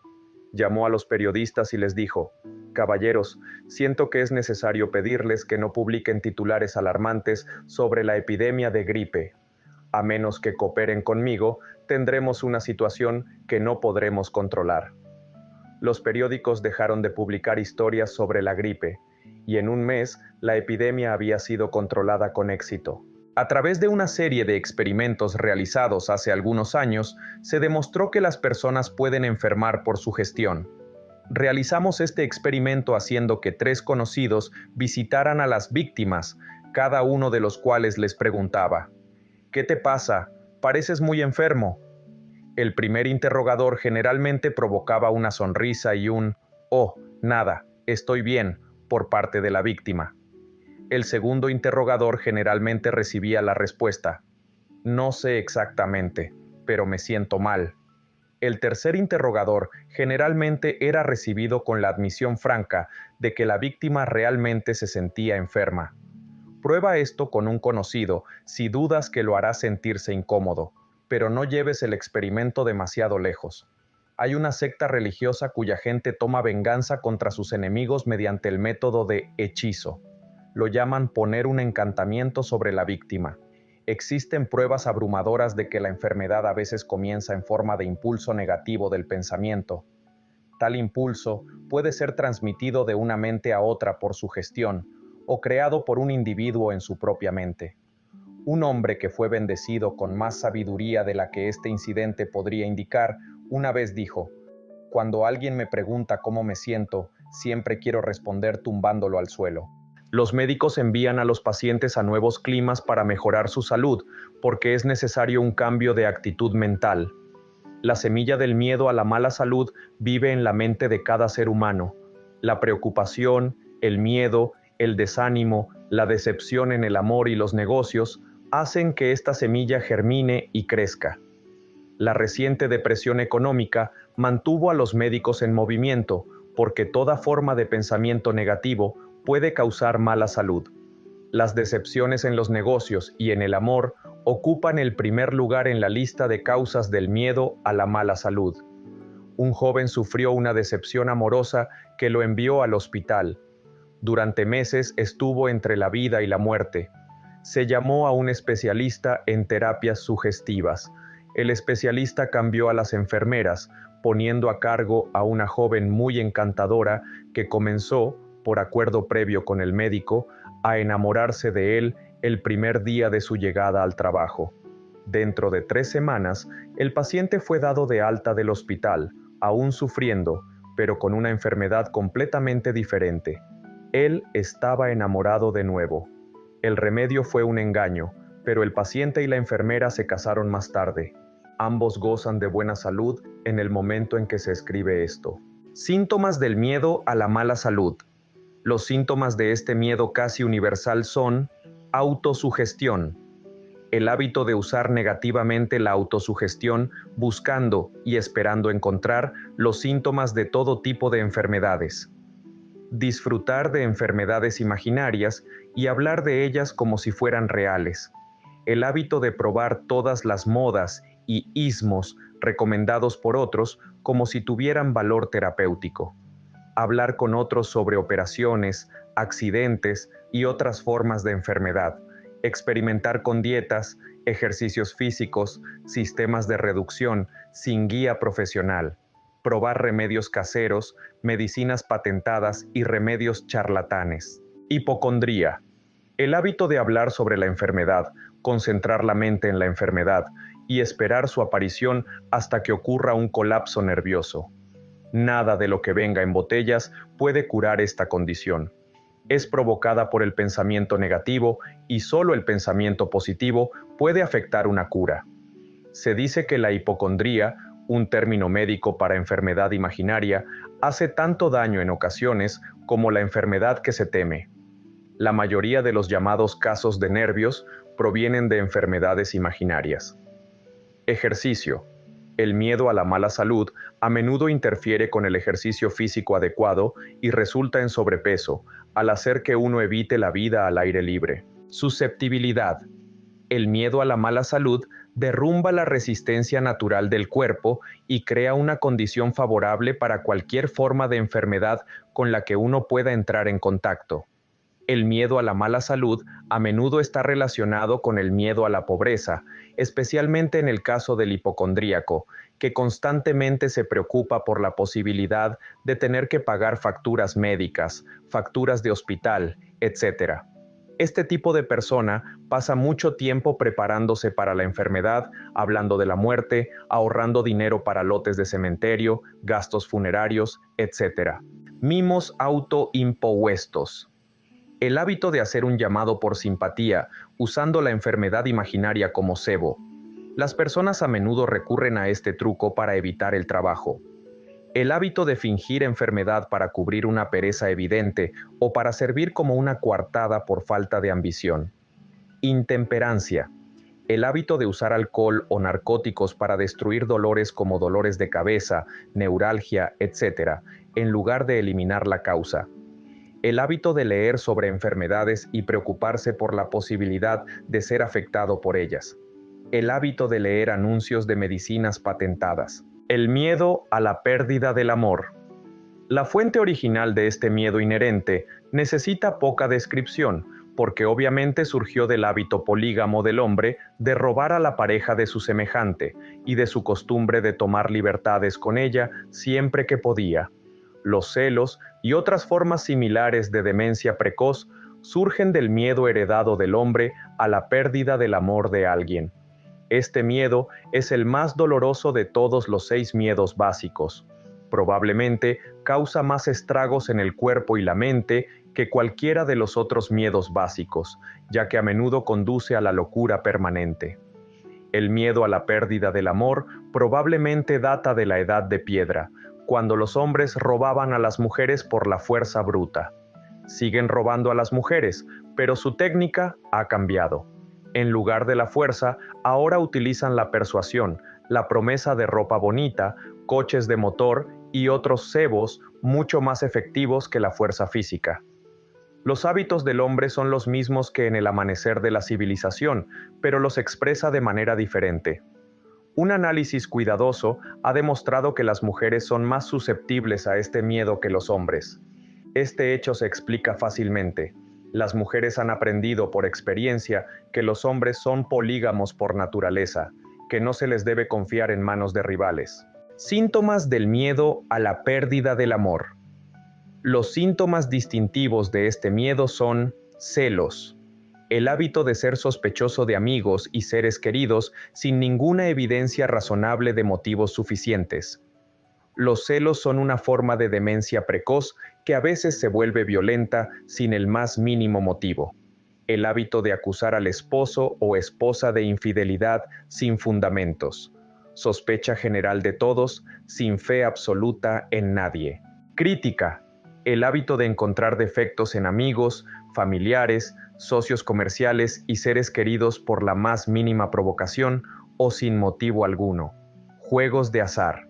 S1: Llamó a los periodistas y les dijo: «Caballeros, siento que es necesario pedirles que no publiquen titulares alarmantes sobre la epidemia de gripe. A menos que cooperen conmigo, tendremos una situación que no podremos controlar». Los periódicos dejaron de publicar historias sobre la gripe, y en un mes la epidemia había sido controlada con éxito. A través de una serie de experimentos realizados hace algunos años, se demostró que las personas pueden enfermar por sugestión. Realizamos este experimento haciendo que 3 conocidos visitaran a las víctimas, cada uno de los cuales les preguntaba: ¿qué te pasa? Pareces muy enfermo. El primer interrogador generalmente provocaba una sonrisa y un «oh, nada, estoy bien» por parte de la víctima. El segundo interrogador generalmente recibía la respuesta: «no sé exactamente, pero me siento mal». El tercer interrogador generalmente era recibido con la admisión franca de que la víctima realmente se sentía enferma. Prueba esto con un conocido si dudas que lo hará sentirse incómodo, pero no lleves el experimento demasiado lejos. Hay una secta religiosa cuya gente toma venganza contra sus enemigos mediante el método de hechizo. Lo llaman poner un encantamiento sobre la víctima. Existen pruebas abrumadoras de que la enfermedad a veces comienza en forma de impulso negativo del pensamiento. Tal impulso puede ser transmitido de una mente a otra por sugestión o creado por un individuo en su propia mente. Un hombre que fue bendecido con más sabiduría de la que este incidente podría indicar, una vez dijo: «Cuando alguien me pregunta cómo me siento, siempre quiero responder tumbándolo al suelo». Los médicos envían a los pacientes a nuevos climas para mejorar su salud, porque es necesario un cambio de actitud mental. La semilla del miedo a la mala salud vive en la mente de cada ser humano. La preocupación, el miedo, el desánimo, la decepción en el amor y los negocios hacen que esta semilla germine y crezca. La reciente depresión económica mantuvo a los médicos en movimiento, porque toda forma de pensamiento negativo puede causar mala salud. Las decepciones en los negocios y en el amor ocupan el primer lugar en la lista de causas del miedo a la mala salud. Un joven sufrió una decepción amorosa que lo envió al hospital. Durante meses estuvo entre la vida y la muerte. Se llamó a un especialista en terapias sugestivas. El especialista cambió a las enfermeras, poniendo a cargo a una joven muy encantadora que comenzó, por acuerdo previo con el médico, a enamorarse de él el primer día de su llegada al trabajo. Dentro de 3 semanas, el paciente fue dado de alta del hospital, aún sufriendo, pero con una enfermedad completamente diferente. Él estaba enamorado de nuevo. El remedio fue un engaño, pero el paciente y la enfermera se casaron más tarde. Ambos gozan de buena salud en el momento en que se escribe esto. Síntomas del miedo a la mala salud. Los síntomas de este miedo casi universal son: autosugestión, el hábito de usar negativamente la autosugestión buscando y esperando encontrar los síntomas de todo tipo de enfermedades. Disfrutar de enfermedades imaginarias y hablar de ellas como si fueran reales. El hábito de probar todas las modas y ismos recomendados por otros como si tuvieran valor terapéutico. Hablar con otros sobre operaciones, accidentes y otras formas de enfermedad. Experimentar con dietas, ejercicios físicos, sistemas de reducción sin guía profesional. Probar remedios caseros, medicinas patentadas y remedios charlatanes. Hipocondría. El hábito de hablar sobre la enfermedad, concentrar la mente en la enfermedad y esperar su aparición hasta que ocurra un colapso nervioso. Nada de lo que venga en botellas puede curar esta condición. Es provocada por el pensamiento negativo y solo el pensamiento positivo puede afectar una cura. Se dice que la hipocondría, un término médico para enfermedad imaginaria, hace tanto daño en ocasiones como la enfermedad que se teme. La mayoría de los llamados casos de nervios provienen de enfermedades imaginarias. Ejercicio. El miedo a la mala salud a menudo interfiere con el ejercicio físico adecuado y resulta en sobrepeso, al hacer que uno evite la vida al aire libre. Susceptibilidad. El miedo a la mala salud derrumba la resistencia natural del cuerpo y crea una condición favorable para cualquier forma de enfermedad con la que uno pueda entrar en contacto. El miedo a la mala salud a menudo está relacionado con el miedo a la pobreza, especialmente en el caso del hipocondríaco, que constantemente se preocupa por la posibilidad de tener que pagar facturas médicas, facturas de hospital, etc. Este tipo de persona pasa mucho tiempo preparándose para la enfermedad, hablando de la muerte, ahorrando dinero para lotes de cementerio, gastos funerarios, etc. Mimos autoimpuestos. El hábito de hacer un llamado por simpatía, usando la enfermedad imaginaria como cebo. Las personas a menudo recurren a este truco para evitar el trabajo. El hábito de fingir enfermedad para cubrir una pereza evidente o para servir como una coartada por falta de ambición. Intemperancia. El hábito de usar alcohol o narcóticos para destruir dolores como dolores de cabeza, neuralgia, etc., en lugar de eliminar la causa. El hábito de leer sobre enfermedades y preocuparse por la posibilidad de ser afectado por ellas. El hábito de leer anuncios de medicinas patentadas. El miedo a la pérdida del amor. La fuente original de este miedo inherente necesita poca descripción, porque obviamente surgió del hábito polígamo del hombre de robar a la pareja de su semejante y de su costumbre de tomar libertades con ella siempre que podía. Los celos y otras formas similares de demencia precoz surgen del miedo heredado del hombre a la pérdida del amor de alguien. Este miedo es el más doloroso de todos los 6 miedos básicos. Probablemente causa más estragos en el cuerpo y la mente que cualquiera de los otros miedos básicos, ya que a menudo conduce a la locura permanente. El miedo a la pérdida del amor probablemente data de la edad de piedra, cuando los hombres robaban a las mujeres por la fuerza bruta. Siguen robando a las mujeres, pero su técnica ha cambiado. En lugar de la fuerza, ahora utilizan la persuasión, la promesa de ropa bonita, coches de motor y otros cebos mucho más efectivos que la fuerza física. Los hábitos del hombre son los mismos que en el amanecer de la civilización, pero los expresa de manera diferente. Un análisis cuidadoso ha demostrado que las mujeres son más susceptibles a este miedo que los hombres. Este hecho se explica fácilmente. Las mujeres han aprendido por experiencia que los hombres son polígamos por naturaleza, que no se les debe confiar en manos de rivales. Síntomas del miedo a la pérdida del amor. Los síntomas distintivos de este miedo son celos, el hábito de ser sospechoso de amigos y seres queridos sin ninguna evidencia razonable de motivos suficientes. Los celos son una forma de demencia precoz que a veces se vuelve violenta sin el más mínimo motivo. El hábito de acusar al esposo o esposa de infidelidad sin fundamentos. Sospecha general de todos, sin fe absoluta en nadie. Crítica. El hábito de encontrar defectos en amigos, familiares, socios comerciales y seres queridos por la más mínima provocación o sin motivo alguno. Juegos de azar.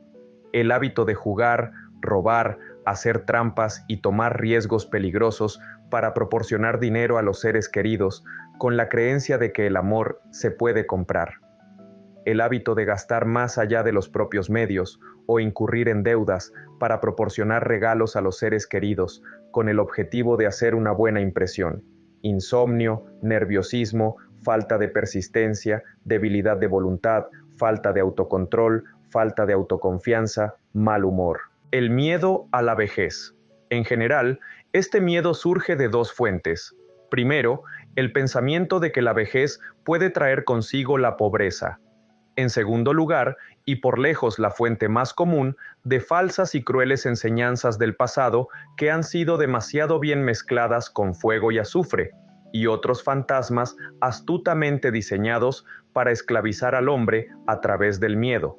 S1: El hábito de jugar, robar, hacer trampas y tomar riesgos peligrosos para proporcionar dinero a los seres queridos, con la creencia de que el amor se puede comprar. El hábito de gastar más allá de los propios medios o incurrir en deudas para proporcionar regalos a los seres queridos, con el objetivo de hacer una buena impresión. Insomnio, nerviosismo, falta de persistencia, debilidad de voluntad, falta de autocontrol, falta de autoconfianza, mal humor. El miedo a la vejez. En general, este miedo surge de 2 fuentes. Primero, el pensamiento de que la vejez puede traer consigo la pobreza. En segundo lugar, y por lejos la fuente más común, de falsas y crueles enseñanzas del pasado que han sido demasiado bien mezcladas con fuego y azufre, y otros fantasmas astutamente diseñados para esclavizar al hombre a través del miedo.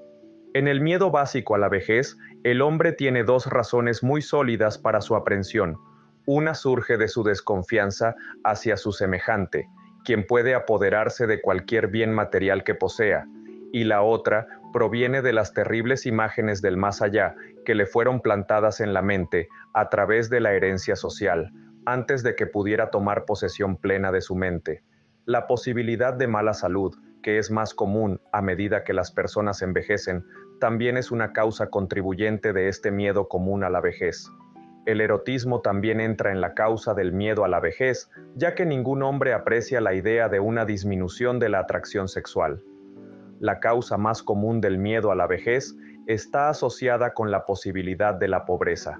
S1: En el miedo básico a la vejez, el hombre tiene 2 razones muy sólidas para su aprensión. Una surge de su desconfianza hacia su semejante, quien puede apoderarse de cualquier bien material que posea, y la otra proviene de las terribles imágenes del más allá que le fueron plantadas en la mente a través de la herencia social, antes de que pudiera tomar posesión plena de su mente. La posibilidad de mala salud, que es más común a medida que las personas envejecen, también es una causa contribuyente de este miedo común a la vejez. El erotismo también entra en la causa del miedo a la vejez, ya que ningún hombre aprecia la idea de una disminución de la atracción sexual. La causa más común del miedo a la vejez está asociada con la posibilidad de la pobreza.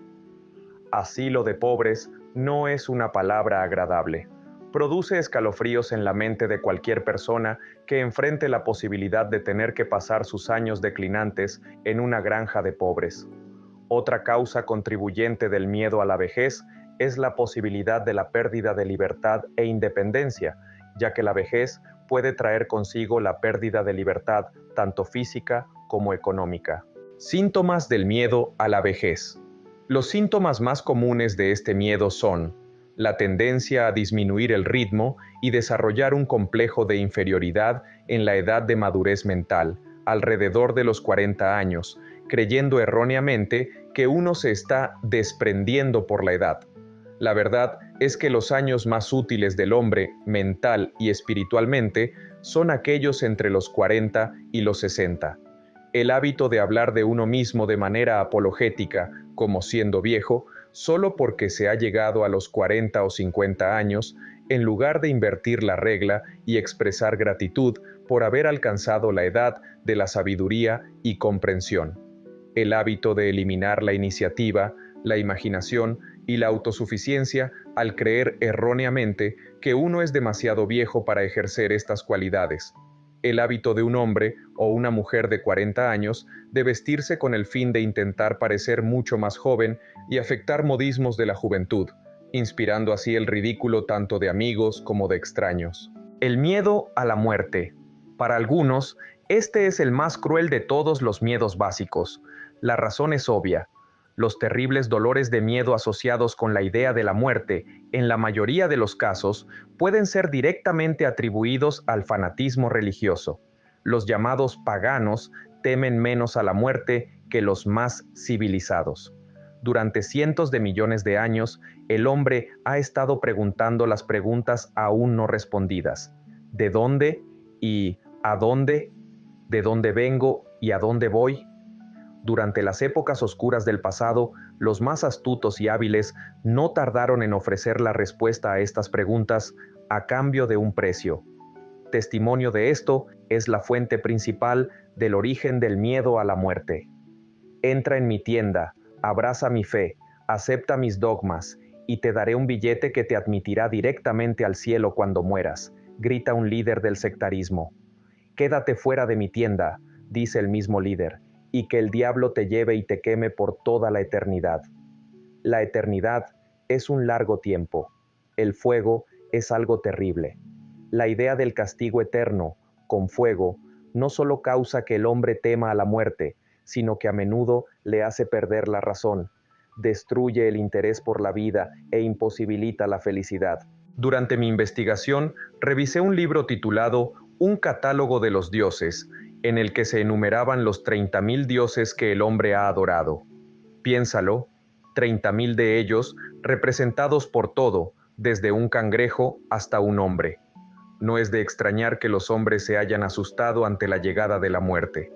S1: Asilo de pobres no es una palabra agradable. produce escalofríos en la mente de cualquier persona que enfrente la posibilidad de tener que pasar sus años declinantes en una granja de pobres. Otra causa contribuyente del miedo a la vejez es la posibilidad de la pérdida de libertad e independencia, ya que la vejez puede traer consigo la pérdida de libertad tanto física como económica. Síntomas del miedo a la vejez. Los síntomas más comunes de este miedo son la tendencia a disminuir el ritmo y desarrollar un complejo de inferioridad en la edad de madurez mental, alrededor de los 40 años, creyendo erróneamente que uno se está desprendiendo por la edad. La verdad es que los años más útiles del hombre, mental y espiritualmente, son aquellos entre los 40 y los 60. El hábito de hablar de uno mismo de manera apologética, como siendo viejo, solo porque se ha llegado a los 40 o 50 años, en lugar de invertir la regla y expresar gratitud por haber alcanzado la edad de la sabiduría y comprensión. El hábito de eliminar la iniciativa, la imaginación y la autosuficiencia al creer erróneamente que uno es demasiado viejo para ejercer estas cualidades. El hábito de un hombre o una mujer de 40 años de vestirse con el fin de intentar parecer mucho más joven y afectar modismos de la juventud, inspirando así el ridículo tanto de amigos como de extraños. El miedo a la muerte. Para algunos, este es el más cruel de todos los miedos básicos. La razón es obvia. Los terribles dolores de miedo asociados con la idea de la muerte, en la mayoría de los casos, pueden ser directamente atribuidos al fanatismo religioso. Los llamados paganos temen menos a la muerte que los más civilizados. Durante cientos de millones de años, el hombre ha estado preguntando las preguntas aún no respondidas. ¿De dónde y a dónde? ¿De dónde vengo y a dónde voy? Durante las épocas oscuras del pasado, los más astutos y hábiles no tardaron en ofrecer la respuesta a estas preguntas a cambio de un precio. Testimonio de esto es la fuente principal del origen del miedo a la muerte. Entra en mi tienda, abraza mi fe, acepta mis dogmas, y te daré un billete que te admitirá directamente al cielo cuando mueras, grita un líder del sectarismo. Quédate fuera de mi tienda, dice el mismo líder, y que el diablo te lleve y te queme por toda la eternidad. La eternidad es un largo tiempo. El fuego es algo terrible. La idea del castigo eterno, con fuego, no solo causa que el hombre tema a la muerte, sino que a menudo le hace perder la razón, destruye el interés por la vida e imposibilita la felicidad. Durante mi investigación, revisé un libro titulado Un catálogo de los dioses, en el que se enumeraban los 30.000 dioses que el hombre ha adorado. Piénsalo, 30.000 de ellos representados por todo, desde un cangrejo hasta un hombre. No es de extrañar que los hombres se hayan asustado ante la llegada de la muerte.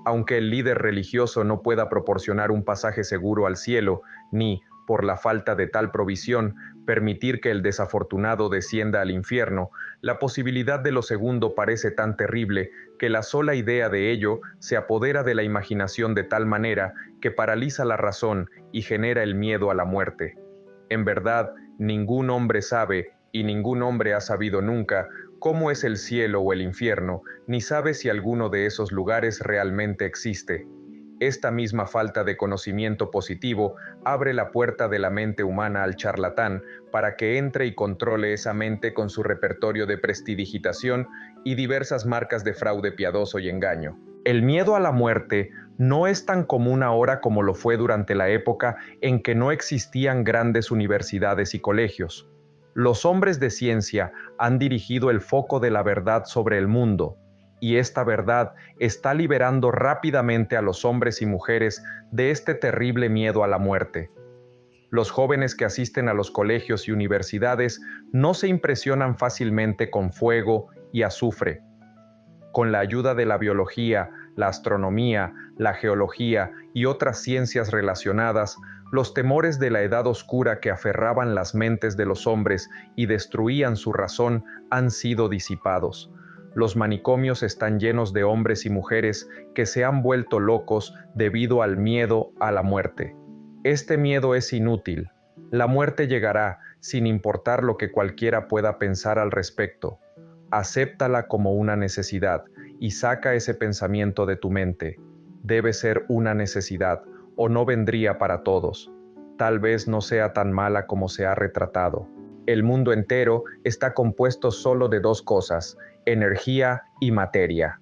S1: Aunque el líder religioso no pueda proporcionar un pasaje seguro al cielo, ni, por la falta de tal provisión, permitir que el desafortunado descienda al infierno, la posibilidad de lo segundo parece tan terrible que la sola idea de ello se apodera de la imaginación de tal manera que paraliza la razón y genera el miedo a la muerte. En verdad, ningún hombre sabe, y ningún hombre ha sabido nunca, cómo es el cielo o el infierno, ni sabe si alguno de esos lugares realmente existe. Esta misma falta de conocimiento positivo abre la puerta de la mente humana al charlatán para que entre y controle esa mente con su repertorio de prestidigitación y diversas marcas de fraude piadoso y engaño. El miedo a la muerte no es tan común ahora como lo fue durante la época en que no existían grandes universidades y colegios. Los hombres de ciencia han dirigido el foco de la verdad sobre el mundo, y esta verdad está liberando rápidamente a los hombres y mujeres de este terrible miedo a la muerte. Los jóvenes que asisten a los colegios y universidades no se impresionan fácilmente con fuego y azufre. Con la ayuda de la biología, la astronomía, la geología y otras ciencias relacionadas, los temores de la edad oscura que aferraban las mentes de los hombres y destruían su razón han sido disipados. Los manicomios están llenos de hombres y mujeres que se han vuelto locos debido al miedo a la muerte. Este miedo es inútil. La muerte llegará, sin importar lo que cualquiera pueda pensar al respecto. Acéptala como una necesidad y saca ese pensamiento de tu mente. Debe ser una necesidad, o no vendría para todos. Tal vez no sea tan mala como se ha retratado. El mundo entero está compuesto solo de dos cosas: energía y materia.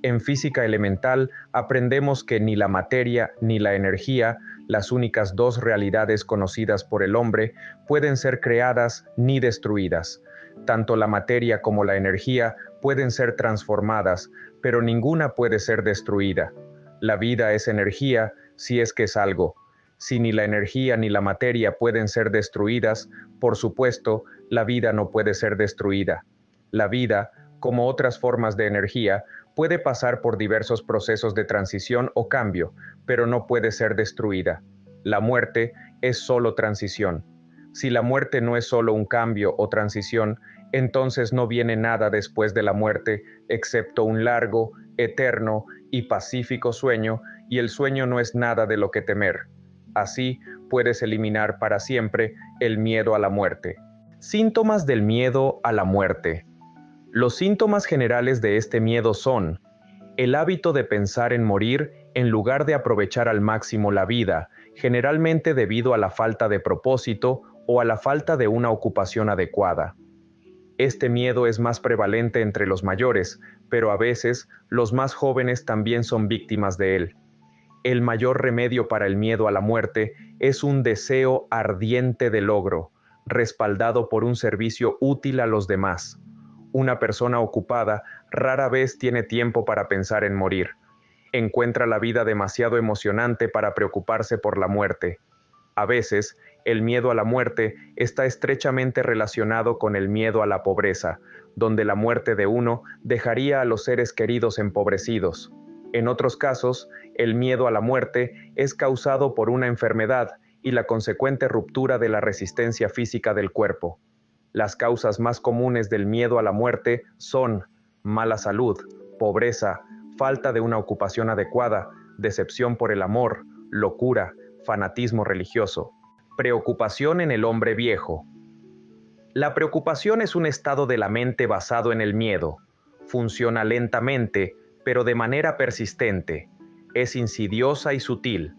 S1: En física elemental aprendemos que ni la materia ni la energía, las únicas dos realidades conocidas por el hombre, pueden ser creadas ni destruidas. Tanto la materia como la energía pueden ser transformadas, pero ninguna puede ser destruida. La vida es energía, si es que es algo. Si ni la energía ni la materia pueden ser destruidas, por supuesto, la vida no puede ser destruida. La vida, como otras formas de energía, puede pasar por diversos procesos de transición o cambio, pero no puede ser destruida. La muerte es solo transición. Si la muerte no es solo un cambio o transición, entonces no viene nada después de la muerte, excepto un largo, eterno y pacífico sueño, y el sueño no es nada de lo que temer. Así puedes eliminar para siempre el miedo a la muerte. Síntomas del miedo a la muerte. Los síntomas generales de este miedo son: el hábito de pensar en morir en lugar de aprovechar al máximo la vida, generalmente debido a la falta de propósito o a la falta de una ocupación adecuada. Este miedo es más prevalente entre los mayores, pero a veces los más jóvenes también son víctimas de él. El mayor remedio para el miedo a la muerte es un deseo ardiente de logro, respaldado por un servicio útil a los demás. Una persona ocupada rara vez tiene tiempo para pensar en morir. Encuentra la vida demasiado emocionante para preocuparse por la muerte. A veces, el miedo a la muerte está estrechamente relacionado con el miedo a la pobreza, donde la muerte de uno dejaría a los seres queridos empobrecidos. En otros casos, el miedo a la muerte es causado por una enfermedad y la consecuente ruptura de la resistencia física del cuerpo. Las causas más comunes del miedo a la muerte son mala salud, pobreza, falta de una ocupación adecuada, decepción por el amor, locura, fanatismo religioso. Preocupación en el hombre viejo. La preocupación es un estado de la mente basado en el miedo. Funciona lentamente, pero de manera persistente. Es insidiosa y sutil.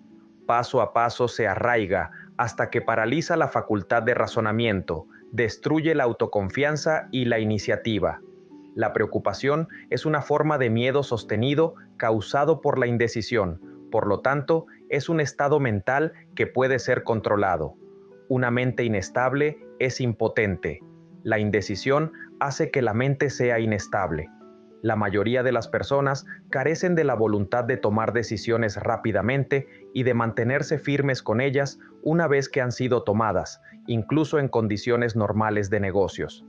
S1: Paso a paso se arraiga hasta que paraliza la facultad de razonamiento, destruye la autoconfianza y la iniciativa. La preocupación es una forma de miedo sostenido causado por la indecisión. Por lo tanto, es un estado mental que puede ser controlado. Una mente inestable es impotente. La indecisión hace que la mente sea inestable. La mayoría de las personas carecen de la voluntad de tomar decisiones rápidamente y de mantenerse firmes con ellas una vez que han sido tomadas, incluso en condiciones normales de negocios.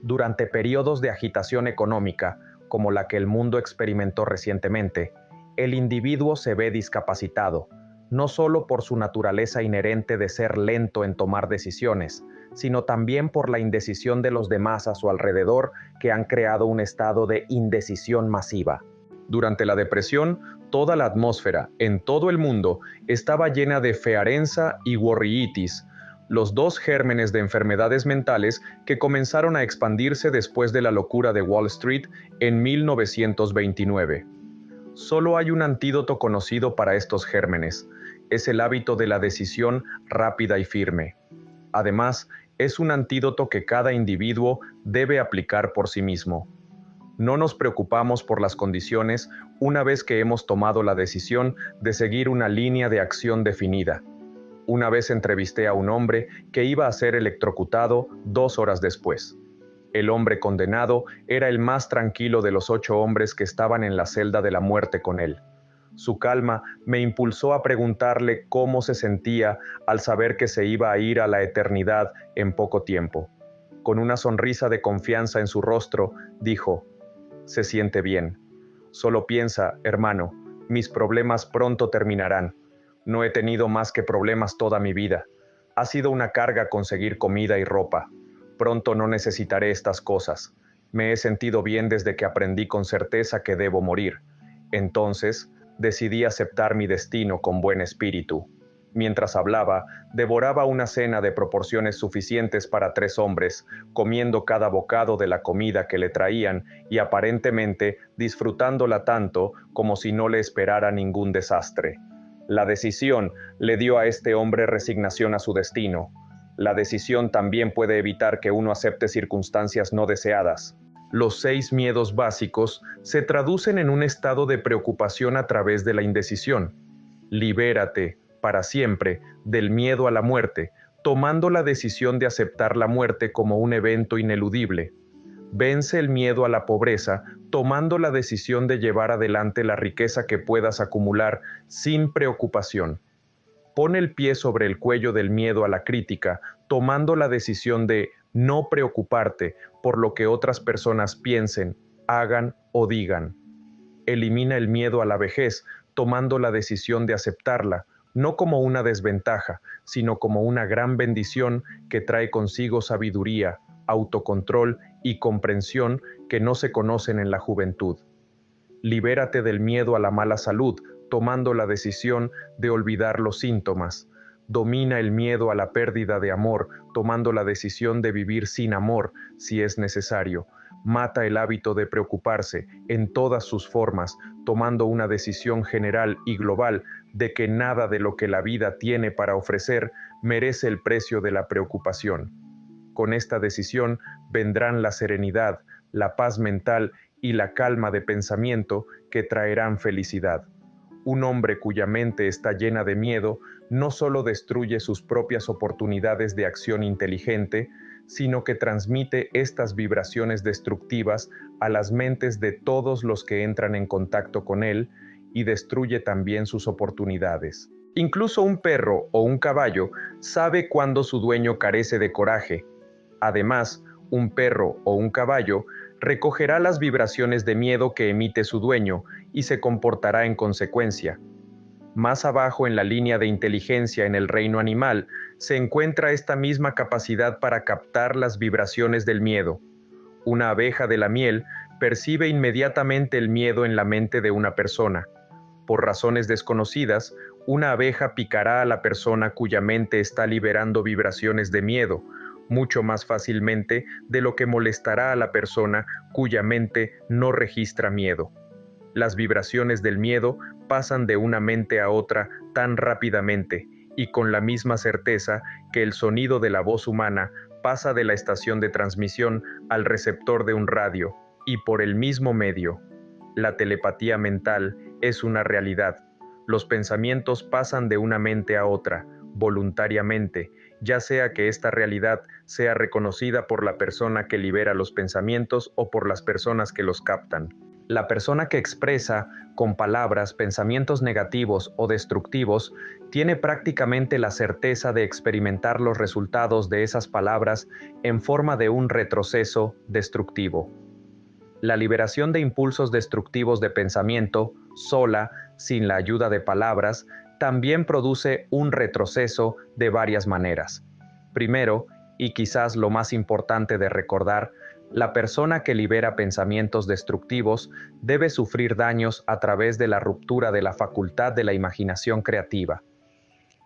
S1: Durante periodos de agitación económica, como la que el mundo experimentó recientemente, el individuo se ve discapacitado, no solo por su naturaleza inherente de ser lento en tomar decisiones, sino también por la indecisión de los demás a su alrededor que han creado un estado de indecisión masiva. Durante la depresión, toda la atmósfera, en todo el mundo, estaba llena de fearenza y worryitis, los dos gérmenes de enfermedades mentales que comenzaron a expandirse después de la locura de Wall Street en 1929. Solo hay un antídoto conocido para estos gérmenes: es el hábito de la decisión rápida y firme. Además, es un antídoto que cada individuo debe aplicar por sí mismo. No nos preocupamos por las condiciones una vez que hemos tomado la decisión de seguir una línea de acción definida. Una vez entrevisté a un hombre que iba a ser electrocutado 2 horas después. El hombre condenado era el más tranquilo de los 8 hombres que estaban en la celda de la muerte con él. Su calma me impulsó a preguntarle cómo se sentía al saber que se iba a ir a la eternidad en poco tiempo. Con una sonrisa de confianza en su rostro, dijo: «Se siente bien. Solo piensa, hermano, mis problemas pronto terminarán. No he tenido más que problemas toda mi vida. Ha sido una carga conseguir comida y ropa. Pronto no necesitaré estas cosas. Me he sentido bien desde que aprendí con certeza que debo morir. Entonces, decidí aceptar mi destino con buen espíritu. Mientras hablaba, devoraba una cena de proporciones suficientes para 3 hombres, comiendo cada bocado de la comida que le traían y aparentemente disfrutándola tanto como si no le esperara ningún desastre. La decisión le dio a este hombre resignación a su destino. La decisión también puede evitar que uno acepte circunstancias no deseadas. Los 6 miedos básicos se traducen en un estado de preocupación a través de la indecisión. Libérate, para siempre, del miedo a la muerte, tomando la decisión de aceptar la muerte como un evento ineludible. Vence el miedo a la pobreza, tomando la decisión de llevar adelante la riqueza que puedas acumular sin preocupación. Pon el pie sobre el cuello del miedo a la crítica, tomando la decisión de no preocuparte por lo que otras personas piensen, hagan o digan. Elimina el miedo a la vejez, tomando la decisión de aceptarla, no como una desventaja, sino como una gran bendición que trae consigo sabiduría, autocontrol y comprensión que no se conocen en la juventud. Libérate del miedo a la mala salud, tomando la decisión de olvidar los síntomas. Domina el miedo a la pérdida de amor, tomando la decisión de vivir sin amor, si es necesario. Mata el hábito de preocuparse en todas sus formas, tomando una decisión general y global de que nada de lo que la vida tiene para ofrecer merece el precio de la preocupación. Con esta decisión vendrán la serenidad, la paz mental y la calma de pensamiento que traerán felicidad. Un hombre cuya mente está llena de miedo no solo destruye sus propias oportunidades de acción inteligente, sino que transmite estas vibraciones destructivas a las mentes de todos los que entran en contacto con él y destruye también sus oportunidades. Incluso un perro o un caballo sabe cuando su dueño carece de coraje. Además, un perro o un caballo recogerá las vibraciones de miedo que emite su dueño y se comportará en consecuencia. Más abajo en la línea de inteligencia en el reino animal se encuentra esta misma capacidad para captar las vibraciones del miedo. Una abeja de la miel percibe inmediatamente el miedo en la mente de una persona. Por razones desconocidas, una abeja picará a la persona cuya mente está liberando vibraciones de miedo, mucho más fácilmente de lo que molestará a la persona cuya mente no registra miedo. Las vibraciones del miedo pasan de una mente a otra tan rápidamente y con la misma certeza que el sonido de la voz humana pasa de la estación de transmisión al receptor de un radio, y por el mismo medio. La telepatía mental es una realidad. Los pensamientos pasan de una mente a otra, voluntariamente, ya sea que esta realidad sea reconocida por la persona que libera los pensamientos o por las personas que los captan. La persona que expresa con palabras pensamientos negativos o destructivos tiene prácticamente la certeza de experimentar los resultados de esas palabras en forma de un retroceso destructivo. La liberación de impulsos destructivos de pensamiento, sola, sin la ayuda de palabras, también produce un retroceso de varias maneras. Primero, y quizás lo más importante de recordar, la persona que libera pensamientos destructivos debe sufrir daños a través de la ruptura de la facultad de la imaginación creativa.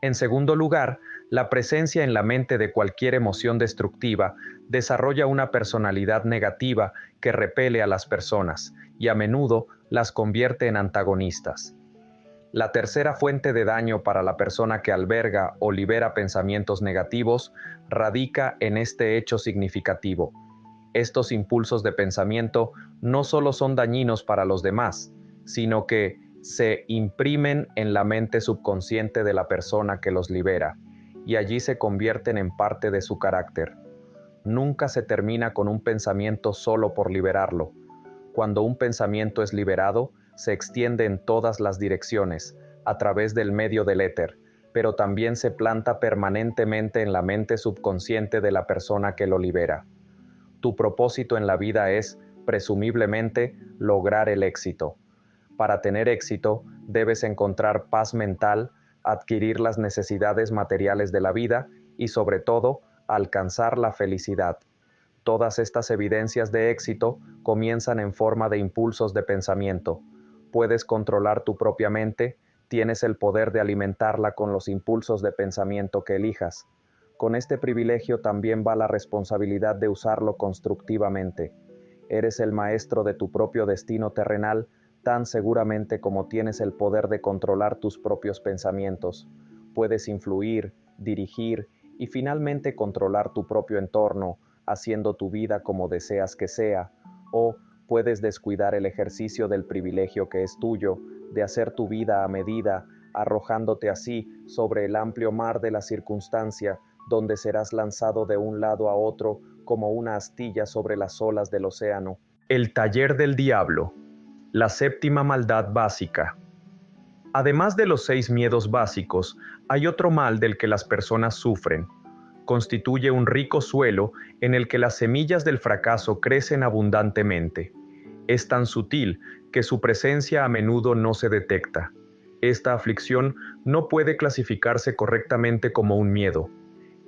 S1: En segundo lugar, la presencia en la mente de cualquier emoción destructiva desarrolla una personalidad negativa que repele a las personas y a menudo las convierte en antagonistas. La tercera fuente de daño para la persona que alberga o libera pensamientos negativos radica en este hecho significativo. Estos impulsos de pensamiento no solo son dañinos para los demás, sino que se imprimen en la mente subconsciente de la persona que los libera, y allí se convierten en parte de su carácter. Nunca se termina con un pensamiento solo por liberarlo. Cuando un pensamiento es liberado, se extiende en todas las direcciones, a través del medio del éter, pero también se planta permanentemente en la mente subconsciente de la persona que lo libera. Tu propósito en la vida es, presumiblemente, lograr el éxito. Para tener éxito, debes encontrar paz mental, adquirir las necesidades materiales de la vida y, sobre todo, alcanzar la felicidad. Todas estas evidencias de éxito comienzan en forma de impulsos de pensamiento. Puedes controlar tu propia mente, Tienes el poder de alimentarla con los impulsos de pensamiento que elijas. Con este privilegio también va la responsabilidad de usarlo constructivamente. Eres el maestro de tu propio destino terrenal tan seguramente como tienes el poder de controlar tus propios pensamientos. Puedes influir, dirigir y finalmente controlar tu propio entorno, haciendo tu vida como deseas que sea, o puedes descuidar el ejercicio del privilegio que es tuyo, de hacer tu vida a medida, arrojándote así sobre el amplio mar de la circunstancia, donde serás lanzado de un lado a otro como una astilla sobre las olas del océano. El taller del diablo. La séptima maldad básica. Además de los 6 miedos básicos, hay otro mal del que las personas sufren. Constituye un rico suelo en el que las semillas del fracaso crecen abundantemente. Es tan sutil que su presencia a menudo no se detecta. Esta aflicción no puede clasificarse correctamente como un miedo.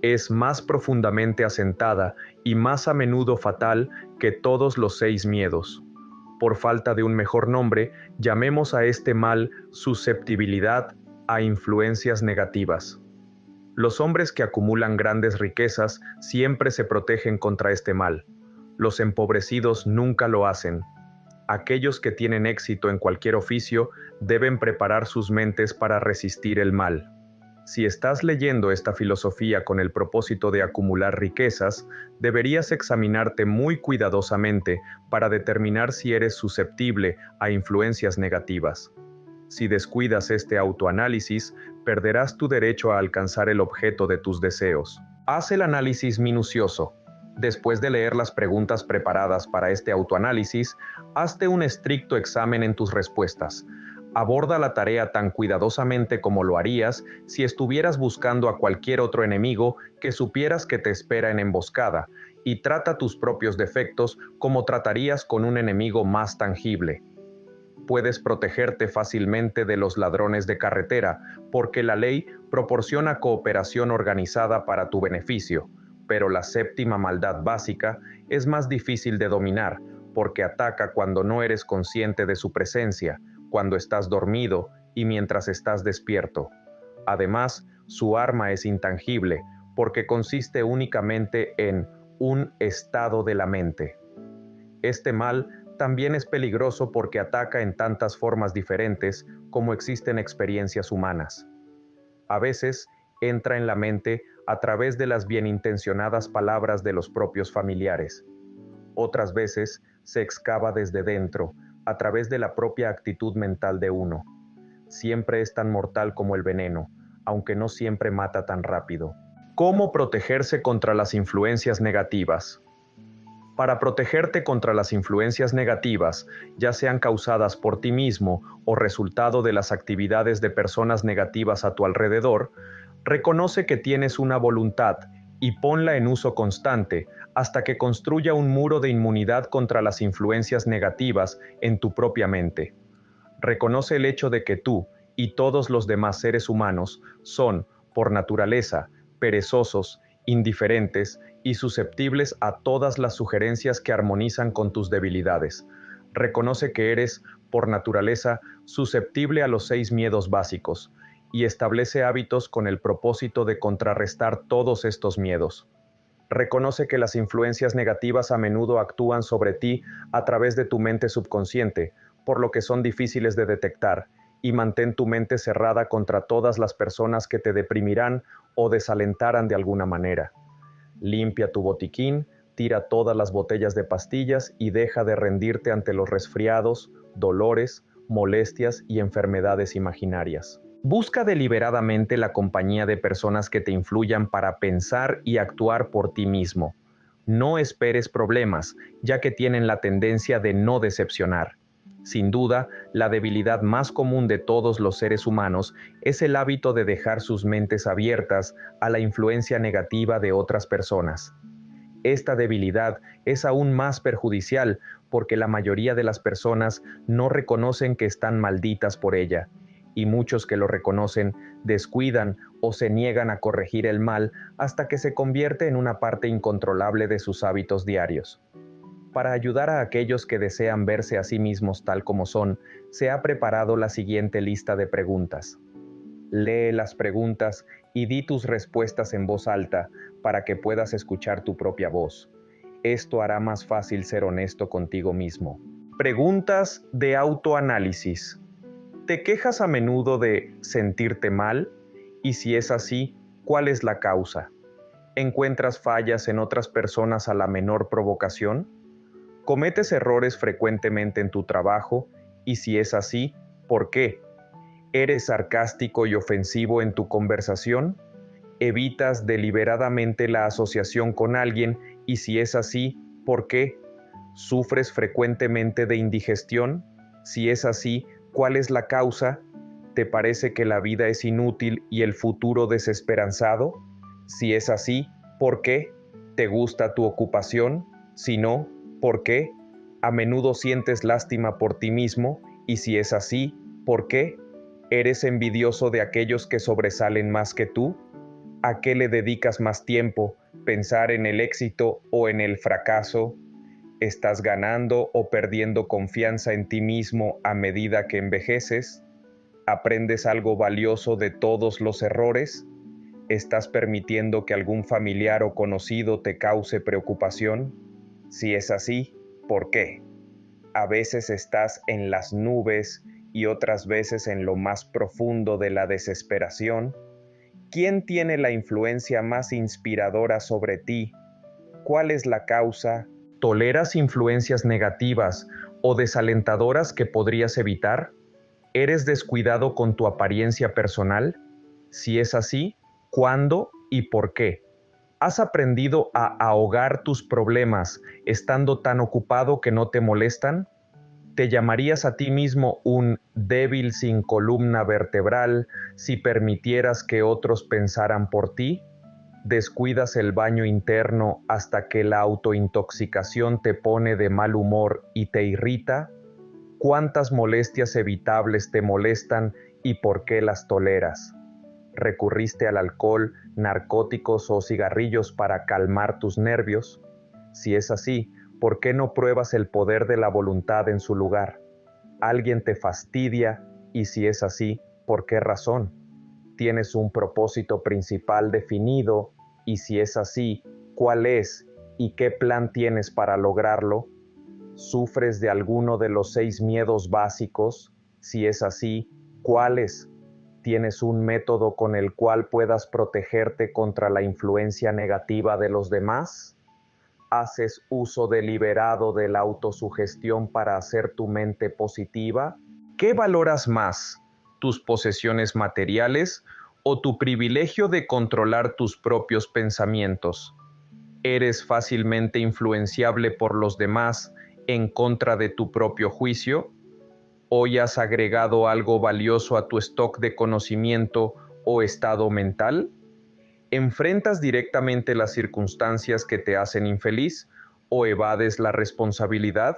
S1: Es más profundamente asentada y más a menudo fatal que todos los 6 miedos. Por falta de un mejor nombre, llamemos a este mal susceptibilidad a influencias negativas. Los hombres que acumulan grandes riquezas siempre se protegen contra este mal. Los empobrecidos nunca lo hacen. Aquellos que tienen éxito en cualquier oficio deben preparar sus mentes para resistir el mal. Si estás leyendo esta filosofía con el propósito de acumular riquezas, deberías examinarte muy cuidadosamente para determinar si eres susceptible a influencias negativas. Si descuidas este autoanálisis, perderás tu derecho a alcanzar el objeto de tus deseos. Haz el análisis minucioso. Después de leer las preguntas preparadas para este autoanálisis, hazte un estricto examen en tus respuestas. Aborda la tarea tan cuidadosamente como lo harías si estuvieras buscando a cualquier otro enemigo que supieras que te espera en emboscada, y trata tus propios defectos como tratarías con un enemigo más tangible. Puedes protegerte fácilmente de los ladrones de carretera, porque la ley proporciona cooperación organizada para tu beneficio, pero la séptima maldad básica es más difícil de dominar, porque ataca cuando no eres consciente de su presencia, cuando estás dormido y mientras estás despierto. Además, su arma es intangible, porque consiste únicamente en un estado de la mente. Este mal también es peligroso porque ataca en tantas formas diferentes como existen experiencias humanas. A veces, entra en la mente a través de las bienintencionadas palabras de los propios familiares. Otras veces, se excava desde dentro, a través de la propia actitud mental de uno. Siempre es tan mortal como el veneno, aunque no siempre mata tan rápido. ¿Cómo protegerse contra las influencias negativas? Para protegerte contra las influencias negativas, ya sean causadas por ti mismo o resultado de las actividades de personas negativas a tu alrededor, reconoce que tienes una voluntad y ponla en uso constante hasta que construya un muro de inmunidad contra las influencias negativas en tu propia mente. Reconoce el hecho de que tú y todos los demás seres humanos son, por naturaleza, perezosos, indiferentes y susceptibles a todas las sugerencias que armonizan con tus debilidades. Reconoce que eres, por naturaleza, susceptible a los 6 miedos básicos, y establece hábitos con el propósito de contrarrestar todos estos miedos. Reconoce que las influencias negativas a menudo actúan sobre ti a través de tu mente subconsciente, por lo que son difíciles de detectar, y mantén tu mente cerrada contra todas las personas que te deprimirán o desalentaran de alguna manera. Limpia tu botiquín, tira todas las botellas de pastillas y deja de rendirte ante los resfriados, dolores, molestias y enfermedades imaginarias. Busca deliberadamente la compañía de personas que te influyan para pensar y actuar por ti mismo. No esperes problemas, ya que tienen la tendencia de no decepcionar. Sin duda, la debilidad más común de todos los seres humanos es el hábito de dejar sus mentes abiertas a la influencia negativa de otras personas. Esta debilidad es aún más perjudicial porque la mayoría de las personas no reconocen que están malditas por ella, y muchos que lo reconocen descuidan o se niegan a corregir el mal hasta que se convierte en una parte incontrolable de sus hábitos diarios. Para ayudar a aquellos que desean verse a sí mismos tal como son, se ha preparado la siguiente lista de preguntas. Lee las preguntas y di tus respuestas en voz alta para que puedas escuchar tu propia voz. Esto hará más fácil ser honesto contigo mismo. Preguntas de autoanálisis. ¿Te quejas a menudo de sentirte mal? Y si es así, ¿cuál es la causa? ¿Encuentras fallas en otras personas a la menor provocación? ¿Cometes errores frecuentemente en tu trabajo? Y si es así, ¿por qué? ¿Eres sarcástico y ofensivo en tu conversación? ¿Evitas deliberadamente la asociación con alguien? Y si es así, ¿por qué? ¿Sufres frecuentemente de indigestión? Si es así, ¿cuál es la causa? ¿Te parece que la vida es inútil y el futuro desesperanzado? Si es así, ¿por qué? ¿Te gusta tu ocupación? Si no, ¿por qué? ¿A menudo sientes lástima por ti mismo? Y si es así, ¿por qué? ¿Eres envidioso de aquellos que sobresalen más que tú? ¿A qué le dedicas más tiempo? ¿Pensar en el éxito o en el fracaso? ¿Estás ganando o perdiendo confianza en ti mismo a medida que envejeces? ¿Aprendes algo valioso de todos los errores? ¿Estás permitiendo que algún familiar o conocido te cause preocupación? Si es así, ¿por qué? A veces estás en las nubes y otras veces en lo más profundo de la desesperación. ¿Quién tiene la influencia más inspiradora sobre ti? ¿Cuál es la causa? ¿Toleras influencias negativas o desalentadoras que podrías evitar? ¿Eres descuidado con tu apariencia personal? Si es así, ¿cuándo y por qué? ¿Has aprendido a ahogar tus problemas estando tan ocupado que no te molestan? ¿Te llamarías a ti mismo un débil sin columna vertebral si permitieras que otros pensaran por ti? ¿Descuidas el baño interno hasta que la autointoxicación te pone de mal humor y te irrita? ¿Cuántas molestias evitables te molestan y por qué las toleras? ¿Recurriste al alcohol, narcóticos o cigarrillos para calmar tus nervios? Si es así, ¿por qué no pruebas el poder de la voluntad en su lugar? ¿Alguien te fastidia? Y si es así, ¿por qué razón? ¿Tienes un propósito principal definido? Y si es así, ¿cuál es? ¿Y qué plan tienes para lograrlo? ¿Sufres de alguno de los 6 miedos básicos? Si es así, ¿cuáles? ¿Tienes un método con el cual puedas protegerte contra la influencia negativa de los demás? ¿Haces uso deliberado de la autosugestión para hacer tu mente positiva? ¿Qué valoras más, tus posesiones materiales o tu privilegio de controlar tus propios pensamientos? ¿Eres fácilmente influenciable por los demás en contra de tu propio juicio? ¿Hoy has agregado algo valioso a tu stock de conocimiento o estado mental? ¿Enfrentas directamente las circunstancias que te hacen infeliz o evades la responsabilidad?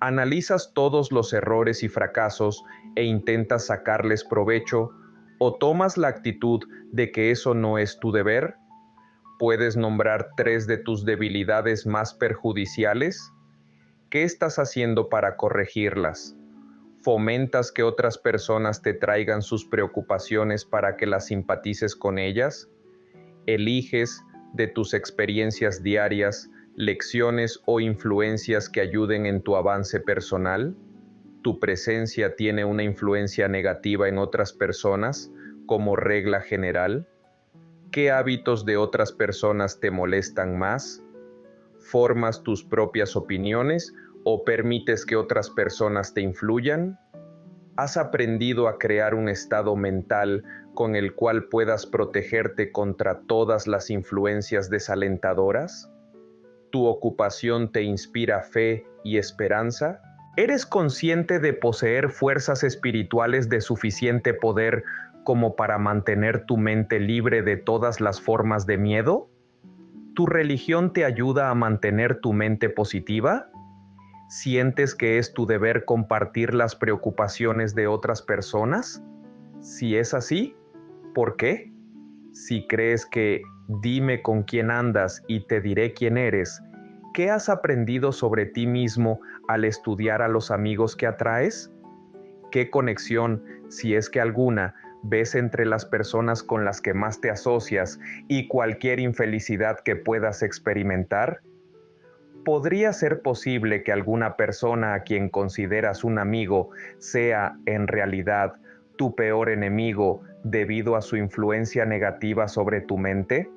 S1: ¿Analizas todos los errores y fracasos e intentas sacarles provecho o tomas la actitud de que eso no es tu deber? ¿Puedes nombrar 3 de tus debilidades más perjudiciales? ¿Qué estás haciendo para corregirlas? ¿Fomentas que otras personas te traigan sus preocupaciones para que las simpatices con ellas? ¿Eliges de tus experiencias diarias lecciones o influencias que ayuden en tu avance personal? ¿Tu presencia tiene una influencia negativa en otras personas como regla general? ¿Qué hábitos de otras personas te molestan más? ¿Formas tus propias opiniones o permites que otras personas te influyan? ¿Has aprendido a crear un estado mental con el cual puedas protegerte contra todas las influencias desalentadoras? ¿Tu ocupación te inspira fe y esperanza? ¿Eres consciente de poseer fuerzas espirituales de suficiente poder como para mantener tu mente libre de todas las formas de miedo? ¿Tu religión te ayuda a mantener tu mente positiva? ¿Sientes que es tu deber compartir las preocupaciones de otras personas? Si es así, ¿por qué? Si crees que dime con quién andas y te diré quién eres, ¿Qué has aprendido sobre ti mismo al estudiar a los amigos que atraes? ¿Qué conexión, si es que alguna, ves entre las personas con las que más te asocias y cualquier infelicidad que puedas experimentar? ¿Podría ser posible que alguna persona a quien consideras un amigo sea, en realidad, tu peor enemigo debido a su influencia negativa sobre tu mente?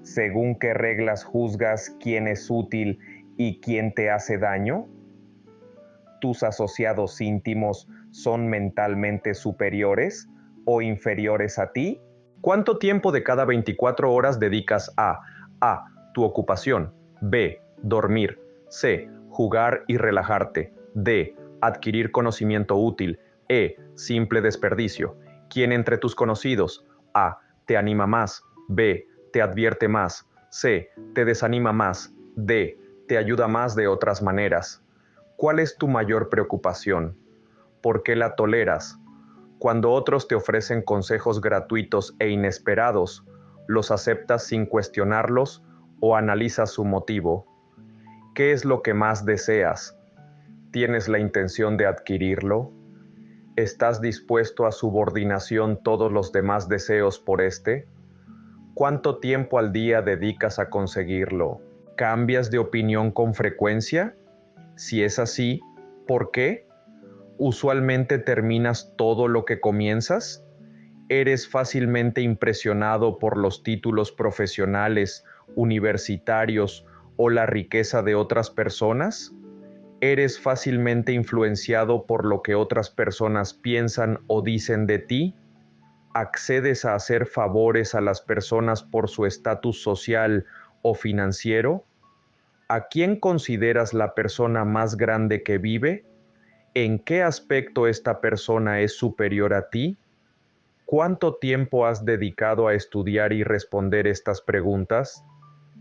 S1: ¿Según qué reglas juzgas quién es útil y quién te hace daño? ¿Tus asociados íntimos son mentalmente superiores o inferiores a ti? ¿Cuánto tiempo de cada 24 horas dedicas a A. Tu ocupación, B. Dormir, C. Jugar y relajarte, D. Adquirir conocimiento útil, E. Simple desperdicio? ¿Quién entre tus conocidos A. Te anima más, B. Te advierte más, C. Te desanima más, D. Te ayuda más de otras maneras? ¿Cuál es tu mayor preocupación? ¿Por qué la toleras? Cuando otros te ofrecen consejos gratuitos e inesperados, ¿los aceptas sin cuestionarlos o analizas su motivo? ¿Qué es lo que más deseas? ¿Tienes la intención de adquirirlo? ¿Estás dispuesto a subordinación todos los demás deseos por este? ¿Cuánto tiempo al día dedicas a conseguirlo? ¿Cambias de opinión con frecuencia? Si es así, ¿por qué? ¿Usualmente terminas todo lo que comienzas? ¿Eres fácilmente impresionado por los títulos profesionales, universitarios o la riqueza de otras personas? ¿Eres fácilmente influenciado por lo que otras personas piensan o dicen de ti? ¿Accedes a hacer favores a las personas por su estatus social o financiero? ¿A quién consideras la persona más grande que vive? ¿En qué aspecto esta persona es superior a ti? ¿Cuánto tiempo has dedicado a estudiar y responder estas preguntas?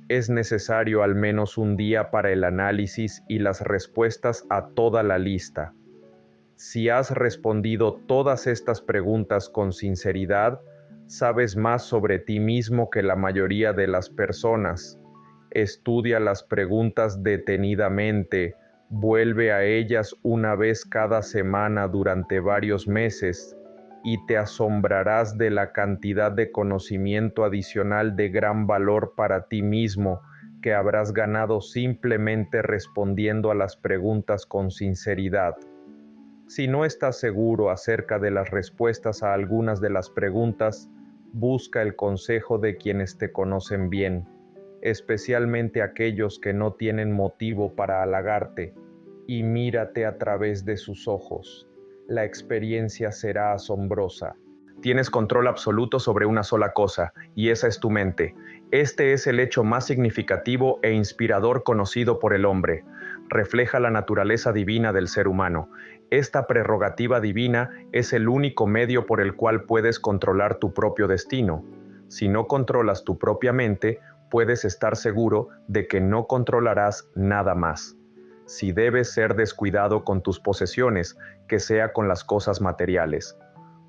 S1: Es necesario al menos un día para el análisis y las respuestas a toda la lista. Si has respondido todas estas preguntas con sinceridad, sabes más sobre ti mismo que la mayoría de las personas. Estudia las preguntas detenidamente, vuelve a ellas una vez cada semana durante varios meses y te asombrarás de la cantidad de conocimiento adicional de gran valor para ti mismo que habrás ganado simplemente respondiendo a las preguntas con sinceridad. Si no estás seguro acerca de las respuestas a algunas de las preguntas, busca el consejo de quienes te conocen bien, especialmente aquellos que no tienen motivo para halagarte, y mírate a través de sus ojos. La experiencia será asombrosa. Tienes control absoluto sobre una sola cosa, y esa es tu mente. Este es el hecho más significativo e inspirador conocido por el hombre. Refleja la naturaleza divina del ser humano. Esta prerrogativa divina es el único medio por el cual puedes controlar tu propio destino. Si no controlas tu propia mente, puedes estar seguro de que no controlarás nada más. Si debes ser descuidado con tus posesiones, que sea con las cosas materiales.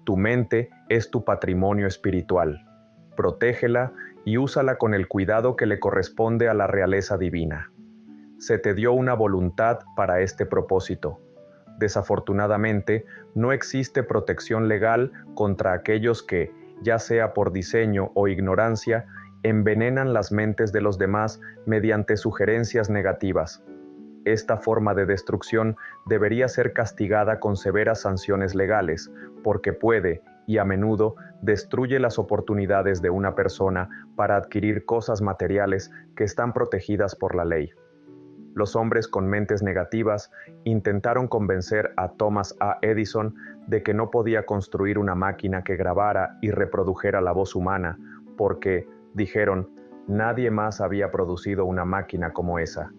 S1: Tu mente es tu patrimonio espiritual. Protégela y úsala con el cuidado que le corresponde a la realeza divina. Se te dio una voluntad para este propósito. Desafortunadamente, no existe protección legal contra aquellos que, ya sea por diseño o ignorancia, envenenan las mentes de los demás mediante sugerencias negativas. Esta forma de destrucción debería ser castigada con severas sanciones legales, porque puede, y a menudo, destruye las oportunidades de una persona para adquirir cosas materiales que están protegidas por la ley. Los hombres con mentes negativas intentaron convencer a Thomas A. Edison de que no podía construir una máquina que grabara y reprodujera la voz humana, porque, dijeron, nadie más había producido una máquina como esa.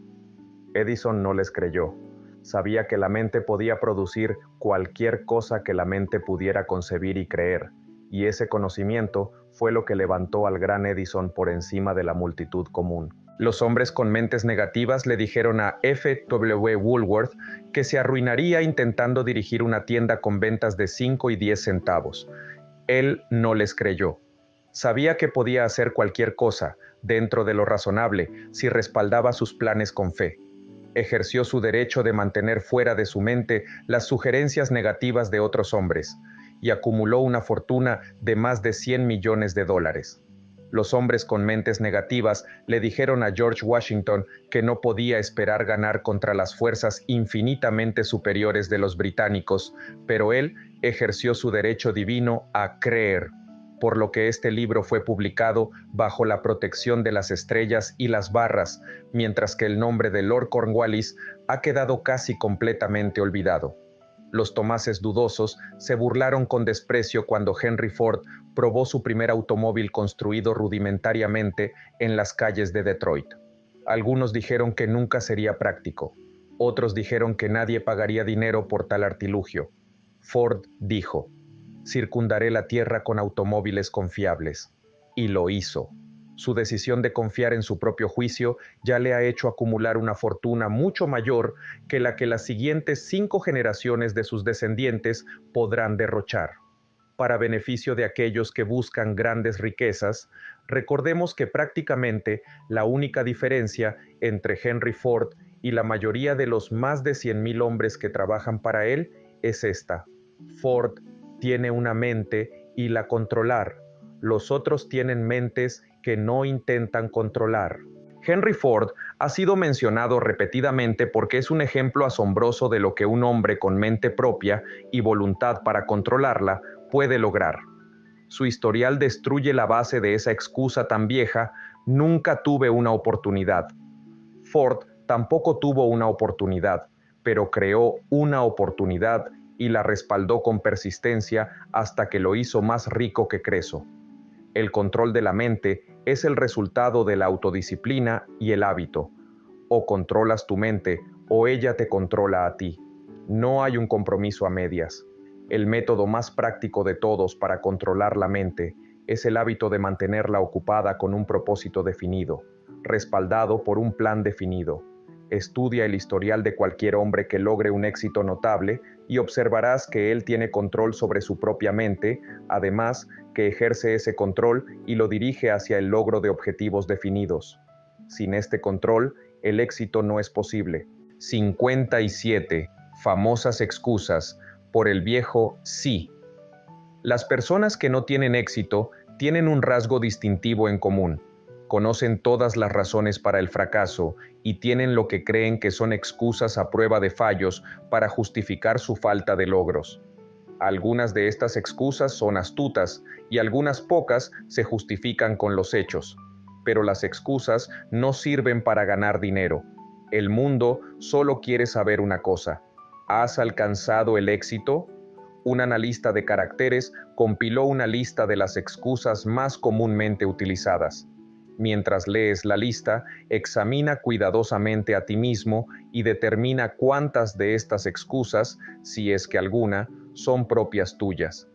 S1: Edison no les creyó. Sabía que la mente podía producir cualquier cosa que la mente pudiera concebir y creer, y ese conocimiento fue lo que levantó al gran Edison por encima de la multitud común. Los hombres con mentes negativas le dijeron a F. W. Woolworth que se arruinaría intentando dirigir una tienda con ventas de 5 y 10 centavos. Él no les creyó. Sabía que podía hacer cualquier cosa, dentro de lo razonable, si respaldaba sus planes con fe. Ejerció su derecho de mantener fuera de su mente las sugerencias negativas de otros hombres, y acumuló una fortuna de más de 100 millones de dólares. Los hombres con mentes negativas le dijeron a George Washington que no podía esperar ganar contra las fuerzas infinitamente superiores de los británicos, pero él ejerció su derecho divino a creer, por lo que este libro fue publicado bajo la protección de las estrellas y las barras, mientras que el nombre de Lord Cornwallis ha quedado casi completamente olvidado. Los Tomases dudosos se burlaron con desprecio cuando Henry Ford probó su primer automóvil construido rudimentariamente en las calles de Detroit. Algunos dijeron que nunca sería práctico. Otros dijeron que nadie pagaría dinero por tal artilugio. Ford dijo: circundaré la tierra con automóviles confiables. Y lo hizo. Su decisión de confiar en su propio juicio ya le ha hecho acumular una fortuna mucho mayor que la que las siguientes 5 generaciones de sus descendientes podrán derrochar. Para beneficio de aquellos que buscan grandes riquezas, recordemos que prácticamente la única diferencia entre Henry Ford y la mayoría de los más de 100,000 hombres que trabajan para él es esta: Ford tiene una mente y la controlar. Los otros tienen mentes que no intentan controlar. Henry Ford ha sido mencionado repetidamente porque es un ejemplo asombroso de lo que un hombre con mente propia y voluntad para controlarla puede lograr. Su historial destruye la base de esa excusa tan vieja: nunca tuve una oportunidad. Ford tampoco tuvo una oportunidad, pero creó una oportunidad y la respaldó con persistencia hasta que lo hizo más rico que Creso. El control de la mente es el resultado de la autodisciplina y el hábito. O controlas tu mente o ella te controla a ti. No hay un compromiso a medias. El método más práctico de todos para controlar la mente es el hábito de mantenerla ocupada con un propósito definido, respaldado por un plan definido. Estudia el historial de cualquier hombre que logre un éxito notable y observarás que él tiene control sobre su propia mente, además que ejerce ese control y lo dirige hacia el logro de objetivos definidos. Sin este control, el éxito no es posible. 57 famosas excusas por el viejo sí. Las personas que no tienen éxito tienen un rasgo distintivo en común. Conocen todas las razones para el fracaso y tienen lo que creen que son excusas a prueba de fallos para justificar su falta de logros. Algunas de estas excusas son astutas y algunas pocas se justifican con los hechos. Pero las excusas no sirven para ganar dinero. El mundo solo quiere saber una cosa: ¿has alcanzado el éxito? Un analista de caracteres compiló una lista de las excusas más comúnmente utilizadas. Mientras lees la lista, examina cuidadosamente a ti mismo y determina cuántas de estas excusas, si es que alguna, son propias tuyas.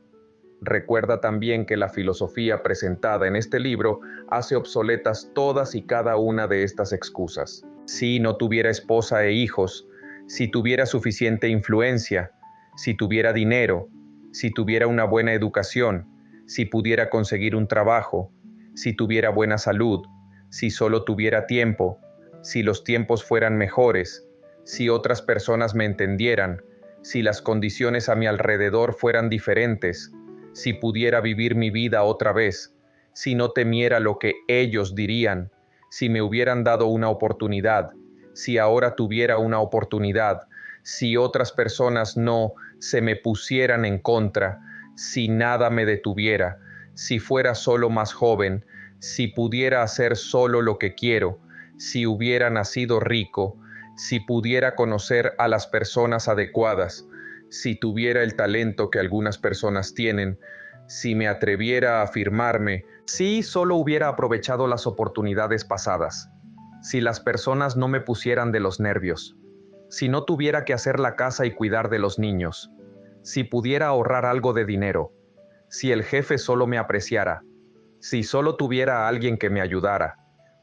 S1: Recuerda también que la filosofía presentada en este libro hace obsoletas todas y cada una de estas excusas. Si no tuviera esposa e hijos, si tuviera suficiente influencia, si tuviera dinero, si tuviera una buena educación, si pudiera conseguir un trabajo, si tuviera buena salud, si solo tuviera tiempo, si los tiempos fueran mejores, si otras personas me entendieran, si las condiciones a mi alrededor fueran diferentes, si pudiera vivir mi vida otra vez, si no temiera lo que ellos dirían, si me hubieran dado una oportunidad, si ahora tuviera una oportunidad, si otras personas no se me pusieran en contra, si nada me detuviera, si fuera solo más joven, si pudiera hacer solo lo que quiero, si hubiera nacido rico, si pudiera conocer a las personas adecuadas, si tuviera el talento que algunas personas tienen, si me atreviera a afirmarme, si solo hubiera aprovechado las oportunidades pasadas, si las personas no me pusieran de los nervios, si no tuviera que hacer la casa y cuidar de los niños, si pudiera ahorrar algo de dinero, si el jefe solo me apreciara, si solo tuviera a alguien que me ayudara,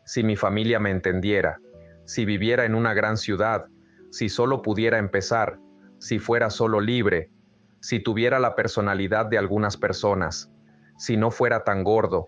S1: si mi familia me entendiera, si viviera en una gran ciudad, si solo pudiera empezar, si fuera solo libre, si tuviera la personalidad de algunas personas, si no fuera tan gordo,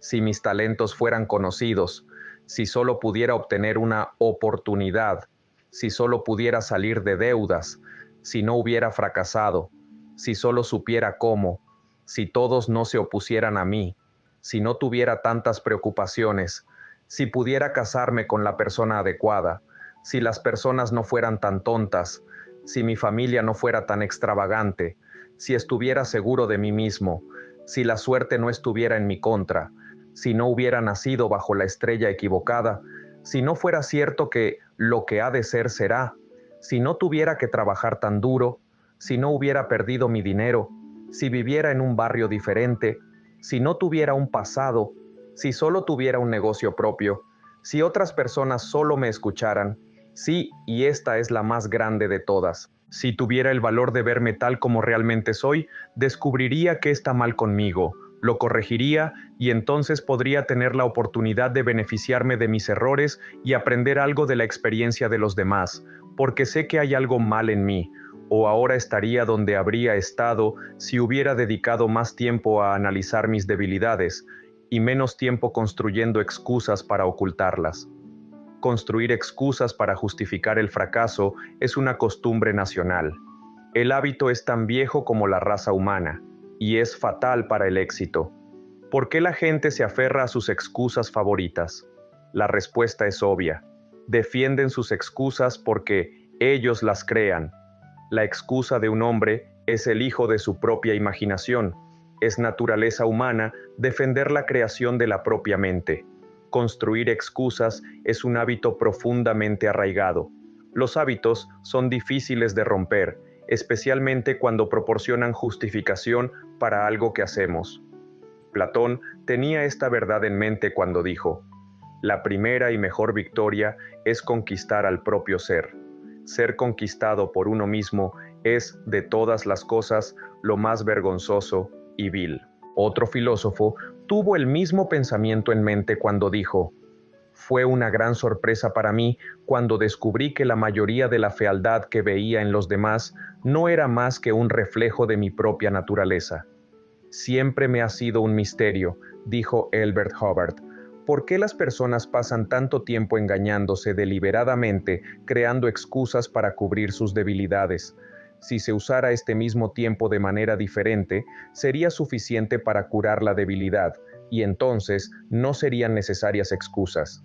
S1: Si mis talentos fueran conocidos, si solo pudiera obtener una oportunidad, si solo pudiera salir de deudas, si no hubiera fracasado, si solo supiera cómo, si todos no se opusieran a mí, si no tuviera tantas preocupaciones, si pudiera casarme con la persona adecuada, si las personas no fueran tan tontas, si mi familia no fuera tan extravagante, si estuviera seguro de mí mismo, si la suerte no estuviera en mi contra, si no hubiera nacido bajo la estrella equivocada, si no fuera cierto que lo que ha de ser será, si no tuviera que trabajar tan duro, si no hubiera perdido mi dinero, si viviera en un barrio diferente, si no tuviera un pasado, si solo tuviera un negocio propio, si otras personas solo me escucharan, sí, y esta es la más grande de todas. Si tuviera el valor de verme tal como realmente soy, descubriría qué está mal conmigo, lo corregiría y entonces podría tener la oportunidad de beneficiarme de mis errores y aprender algo de la experiencia de los demás, porque sé que hay algo mal en mí, o ahora estaría donde habría estado si hubiera dedicado más tiempo a analizar mis debilidades y menos tiempo construyendo excusas para ocultarlas. Construir excusas para justificar el fracaso es una costumbre nacional. El hábito es tan viejo como la raza humana, y es fatal para el éxito. ¿Por qué la gente se aferra a sus excusas favoritas? La respuesta es obvia. Defienden sus excusas porque ellos las crean. La excusa de un hombre es el hijo de su propia imaginación. Es naturaleza humana defender la creación de la propia mente. Construir excusas es un hábito profundamente arraigado. Los hábitos son difíciles de romper, especialmente cuando proporcionan justificación para algo que hacemos. Platón tenía esta verdad en mente cuando dijo: la primera y mejor victoria es conquistar al propio ser. Ser conquistado por uno mismo es, de todas las cosas, lo más vergonzoso y vil. Otro filósofo tuvo el mismo pensamiento en mente cuando dijo: fue una gran sorpresa para mí cuando descubrí que la mayoría de la fealdad que veía en los demás no era más que un reflejo de mi propia naturaleza. Siempre me ha sido un misterio, dijo Elbert Hubbard, ¿por qué las personas pasan tanto tiempo engañándose deliberadamente, creando excusas para cubrir sus debilidades? Si se usara este mismo tiempo de manera diferente, sería suficiente para curar la debilidad, y entonces no serían necesarias excusas.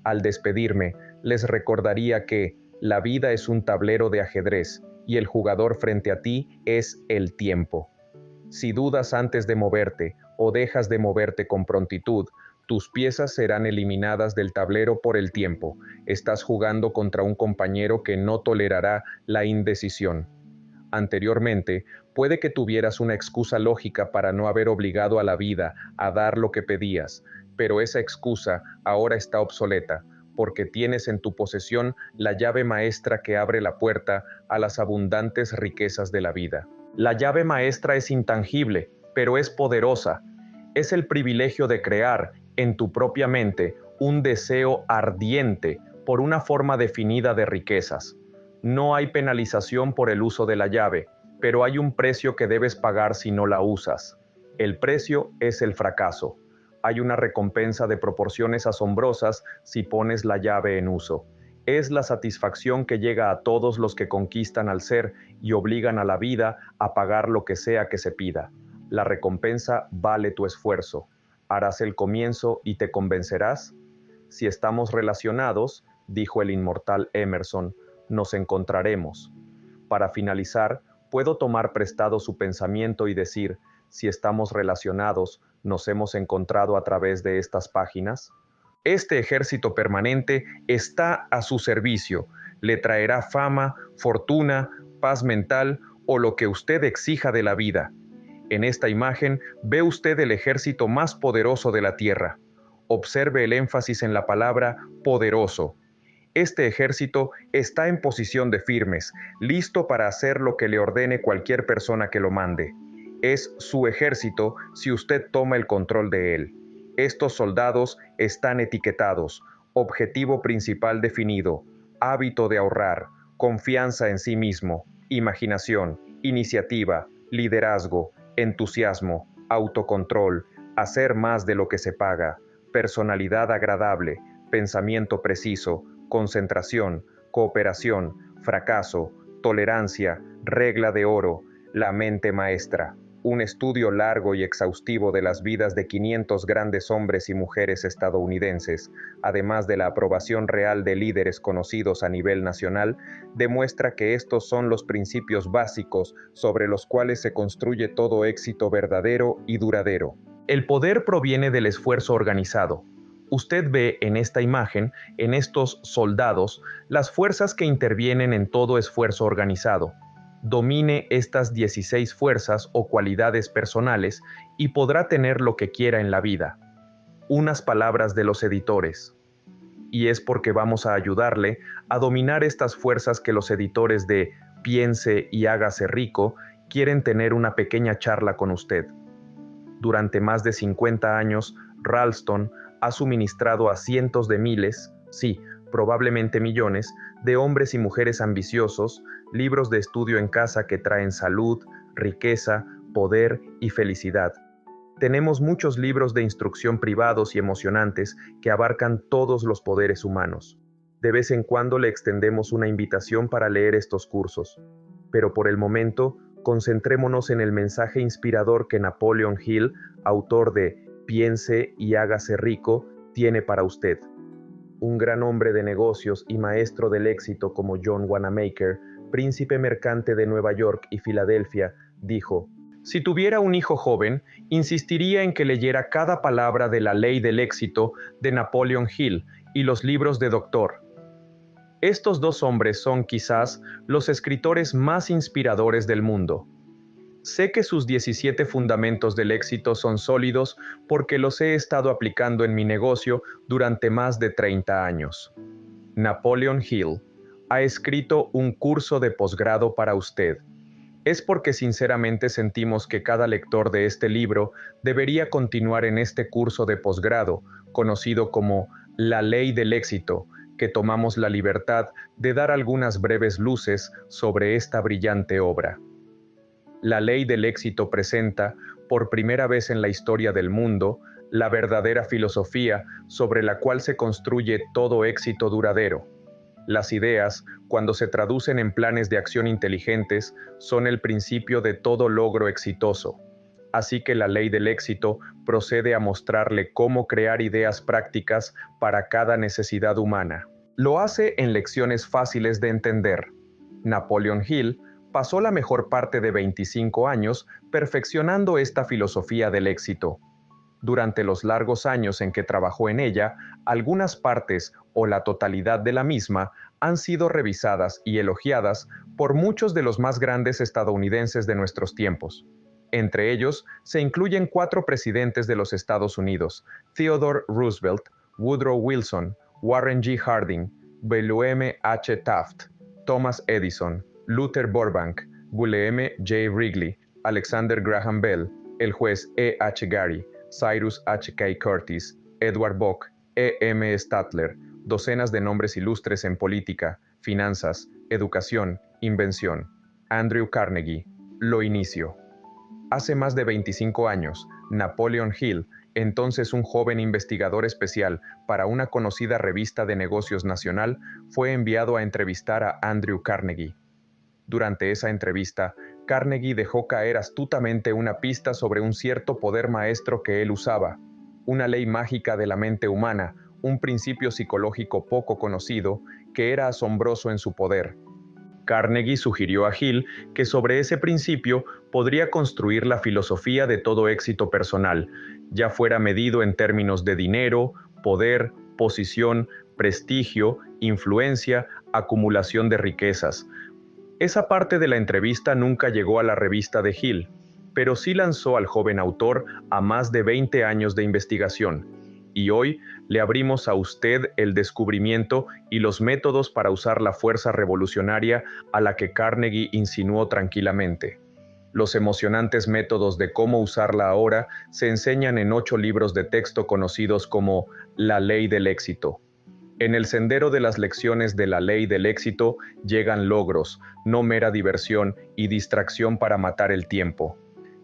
S1: Al despedirme, les recordaría que la vida es un tablero de ajedrez, y el jugador frente a ti es el tiempo. Si dudas antes de moverte o dejas de moverte con prontitud, tus piezas serán eliminadas del tablero por el tiempo. Estás jugando contra un compañero que no tolerará la indecisión. Anteriormente, puede que tuvieras una excusa lógica para no haber obligado a la vida a dar lo que pedías, pero esa excusa ahora está obsoleta, porque tienes en tu posesión la llave maestra que abre la puerta a las abundantes riquezas de la vida. La llave maestra es intangible, pero es poderosa. Es el privilegio de crear, en tu propia mente, un deseo ardiente por una forma definida de riquezas. No hay penalización por el uso de la llave, pero hay un precio que debes pagar si no la usas. El precio es el fracaso. Hay una recompensa de proporciones asombrosas si pones la llave en uso. Es la satisfacción que llega a todos los que conquistan al ser y obligan a la vida a pagar lo que sea que se pida. La recompensa vale tu esfuerzo. ¿Harás el comienzo y te convencerás? Si estamos relacionados, dijo el inmortal Emerson, nos encontraremos. Para finalizar, puedo tomar prestado su pensamiento y decir, si estamos relacionados, ¿nos hemos encontrado a través de estas páginas? Este ejército permanente está a su servicio. Le traerá fama, fortuna, paz mental o lo que usted exija de la vida. En esta imagen ve usted el ejército más poderoso de la tierra. Observe el énfasis en la palabra poderoso. Este ejército está en posición de firmes, listo para hacer lo que le ordene cualquier persona que lo mande. Es su ejército si usted toma el control de él. Estos soldados están etiquetados, objetivo principal definido, hábito de ahorrar, confianza en sí mismo, imaginación, iniciativa, liderazgo, entusiasmo, autocontrol, hacer más de lo que se paga, personalidad agradable, pensamiento preciso, concentración, cooperación, fracaso, tolerancia, regla de oro, la mente maestra. Un estudio largo y exhaustivo de las vidas de 500 grandes hombres y mujeres estadounidenses, además de la aprobación real de líderes conocidos a nivel nacional, demuestra que estos son los principios básicos sobre los cuales se construye todo éxito verdadero y duradero. El poder proviene del esfuerzo organizado. Usted ve en esta imagen, en estos soldados, las fuerzas que intervienen en todo esfuerzo organizado. Domine estas 16 fuerzas o cualidades personales y podrá tener lo que quiera en la vida. Unas palabras de los editores. Y es porque vamos a ayudarle a dominar estas fuerzas que los editores de Piense y hágase rico quieren tener una pequeña charla con usted. Durante más de 50 años, Ralston ha suministrado a cientos de miles, sí, probablemente millones, de hombres y mujeres ambiciosos, libros de estudio en casa que traen salud, riqueza, poder y felicidad. Tenemos muchos libros de instrucción privados y emocionantes que abarcan todos los poderes humanos. De vez en cuando le extendemos una invitación para leer estos cursos, pero por el momento, concentrémonos en el mensaje inspirador que Napoleon Hill, autor de Piense y hágase rico, tiene para usted. Un gran hombre de negocios y maestro del éxito como John Wanamaker, príncipe mercante de Nueva York y Filadelfia, dijo: si tuviera un hijo joven, insistiría en que leyera cada palabra de La Ley del Éxito de Napoleon Hill y los libros de Dr. Estos dos hombres son quizás los escritores más inspiradores del mundo. Sé que sus 17 fundamentos del éxito son sólidos porque los he estado aplicando en mi negocio durante más de 30 años. Napoleon Hill ha escrito un curso de posgrado para usted. Es porque sinceramente sentimos que cada lector de este libro debería continuar en este curso de posgrado, conocido como La Ley del Éxito, que tomamos la libertad de dar algunas breves luces sobre esta brillante obra. La Ley del Éxito presenta, por primera vez en la historia del mundo, la verdadera filosofía sobre la cual se construye todo éxito duradero. Las ideas, cuando se traducen en planes de acción inteligentes, son el principio de todo logro exitoso. Así que la ley del éxito procede a mostrarle cómo crear ideas prácticas para cada necesidad humana. Lo hace en lecciones fáciles de entender. Napoleon Hill pasó la mejor parte de 25 años perfeccionando esta filosofía del éxito. Durante los largos años en que trabajó en ella, algunas partes o la totalidad de la misma han sido revisadas y elogiadas por muchos de los más grandes estadounidenses de nuestros tiempos. Entre ellos se incluyen 4 presidentes de los Estados Unidos: Theodore Roosevelt, Woodrow Wilson, Warren G. Harding, William H. Taft, Thomas Edison, Luther Burbank, William J. Wrigley, Alexander Graham Bell, el juez E. H. Gary, Cyrus H. K. Curtis, Edward Bock, E. M. Statler, docenas de nombres ilustres en política, finanzas, educación, invención. Andrew Carnegie. Lo inicio. Hace más de 25 años, Napoleon Hill, entonces un joven investigador especial para una conocida revista de negocios nacional, fue enviado a entrevistar a Andrew Carnegie. Durante esa entrevista, Carnegie dejó caer astutamente una pista sobre un cierto poder maestro que él usaba, una ley mágica de la mente humana, un principio psicológico poco conocido que era asombroso en su poder. Carnegie sugirió a Hill que sobre ese principio podría construir la filosofía de todo éxito personal, ya fuera medido en términos de dinero, poder, posición, prestigio, influencia, acumulación de riquezas. Esa parte de la entrevista nunca llegó a la revista de Hill, pero sí lanzó al joven autor a más de 20 años de investigación, y hoy le abrimos a usted el descubrimiento y los métodos para usar la fuerza revolucionaria a la que Carnegie insinuó tranquilamente. Los emocionantes métodos de cómo usarla ahora se enseñan en 8 libros de texto conocidos como La Ley del Éxito. En el sendero de las lecciones de la ley del éxito llegan logros, no mera diversión y distracción para matar el tiempo.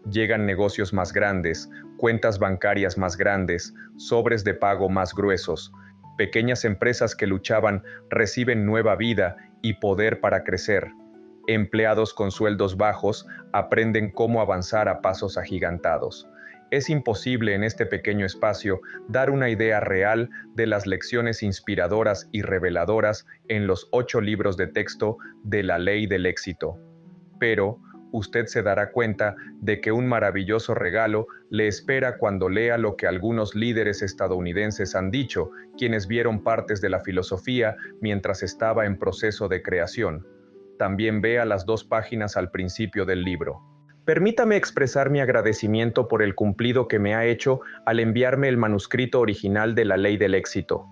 S1: Llegan negocios más grandes, cuentas bancarias más grandes, sobres de pago más gruesos. Pequeñas empresas que luchaban reciben nueva vida y poder para crecer. Empleados con sueldos bajos aprenden cómo avanzar a pasos agigantados. Es imposible en este pequeño espacio dar una idea real de las lecciones inspiradoras y reveladoras en los 8 libros de texto de la Ley del Éxito. Pero usted se dará cuenta de que un maravilloso regalo le espera cuando lea lo que algunos líderes estadounidenses han dicho, quienes vieron partes de la filosofía mientras estaba en proceso de creación. También vea las 2 páginas al principio del libro. Permítame expresar mi agradecimiento por el cumplido que me ha hecho al enviarme el manuscrito original de la Ley del Éxito.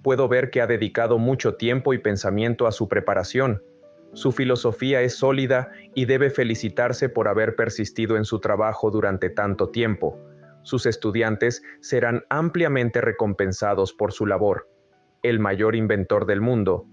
S1: Puedo ver que ha dedicado mucho tiempo y pensamiento a su preparación. Su filosofía es sólida y debe felicitarse por haber persistido en su trabajo durante tanto tiempo. Sus estudiantes serán ampliamente recompensados por su labor. El mayor inventor del mundo,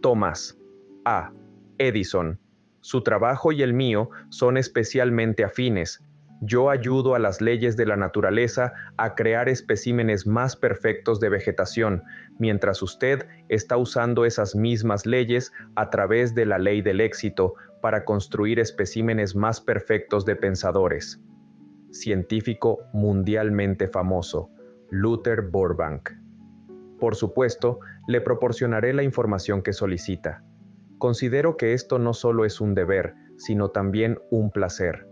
S1: Thomas A. Edison. Su trabajo y el mío son especialmente afines. Yo ayudo a las leyes de la naturaleza a crear especímenes más perfectos de vegetación, mientras usted está usando esas mismas leyes a través de la ley del éxito para construir especímenes más perfectos de pensadores. Científico mundialmente famoso, Luther Burbank. Por supuesto, le proporcionaré la información que solicita. Considero que esto no solo es un deber, sino también un placer.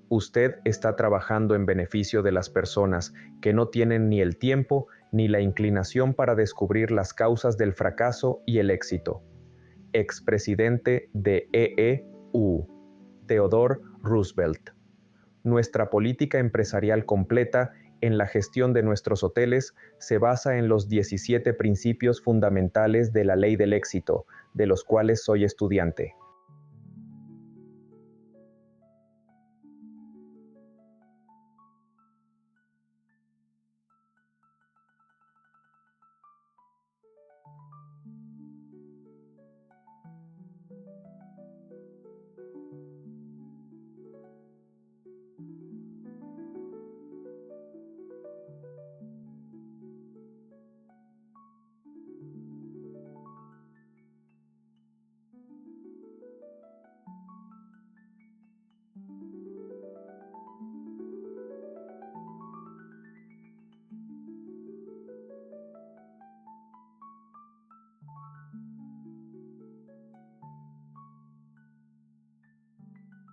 S1: Usted está trabajando en beneficio de las personas que no tienen ni el tiempo ni la inclinación para descubrir las causas del fracaso y el éxito. Expresidente de EEU, Theodore Roosevelt. Nuestra política empresarial completa en la gestión de nuestros hoteles se basa en los 17 principios fundamentales de la Ley del Éxito, de los cuales soy estudiante.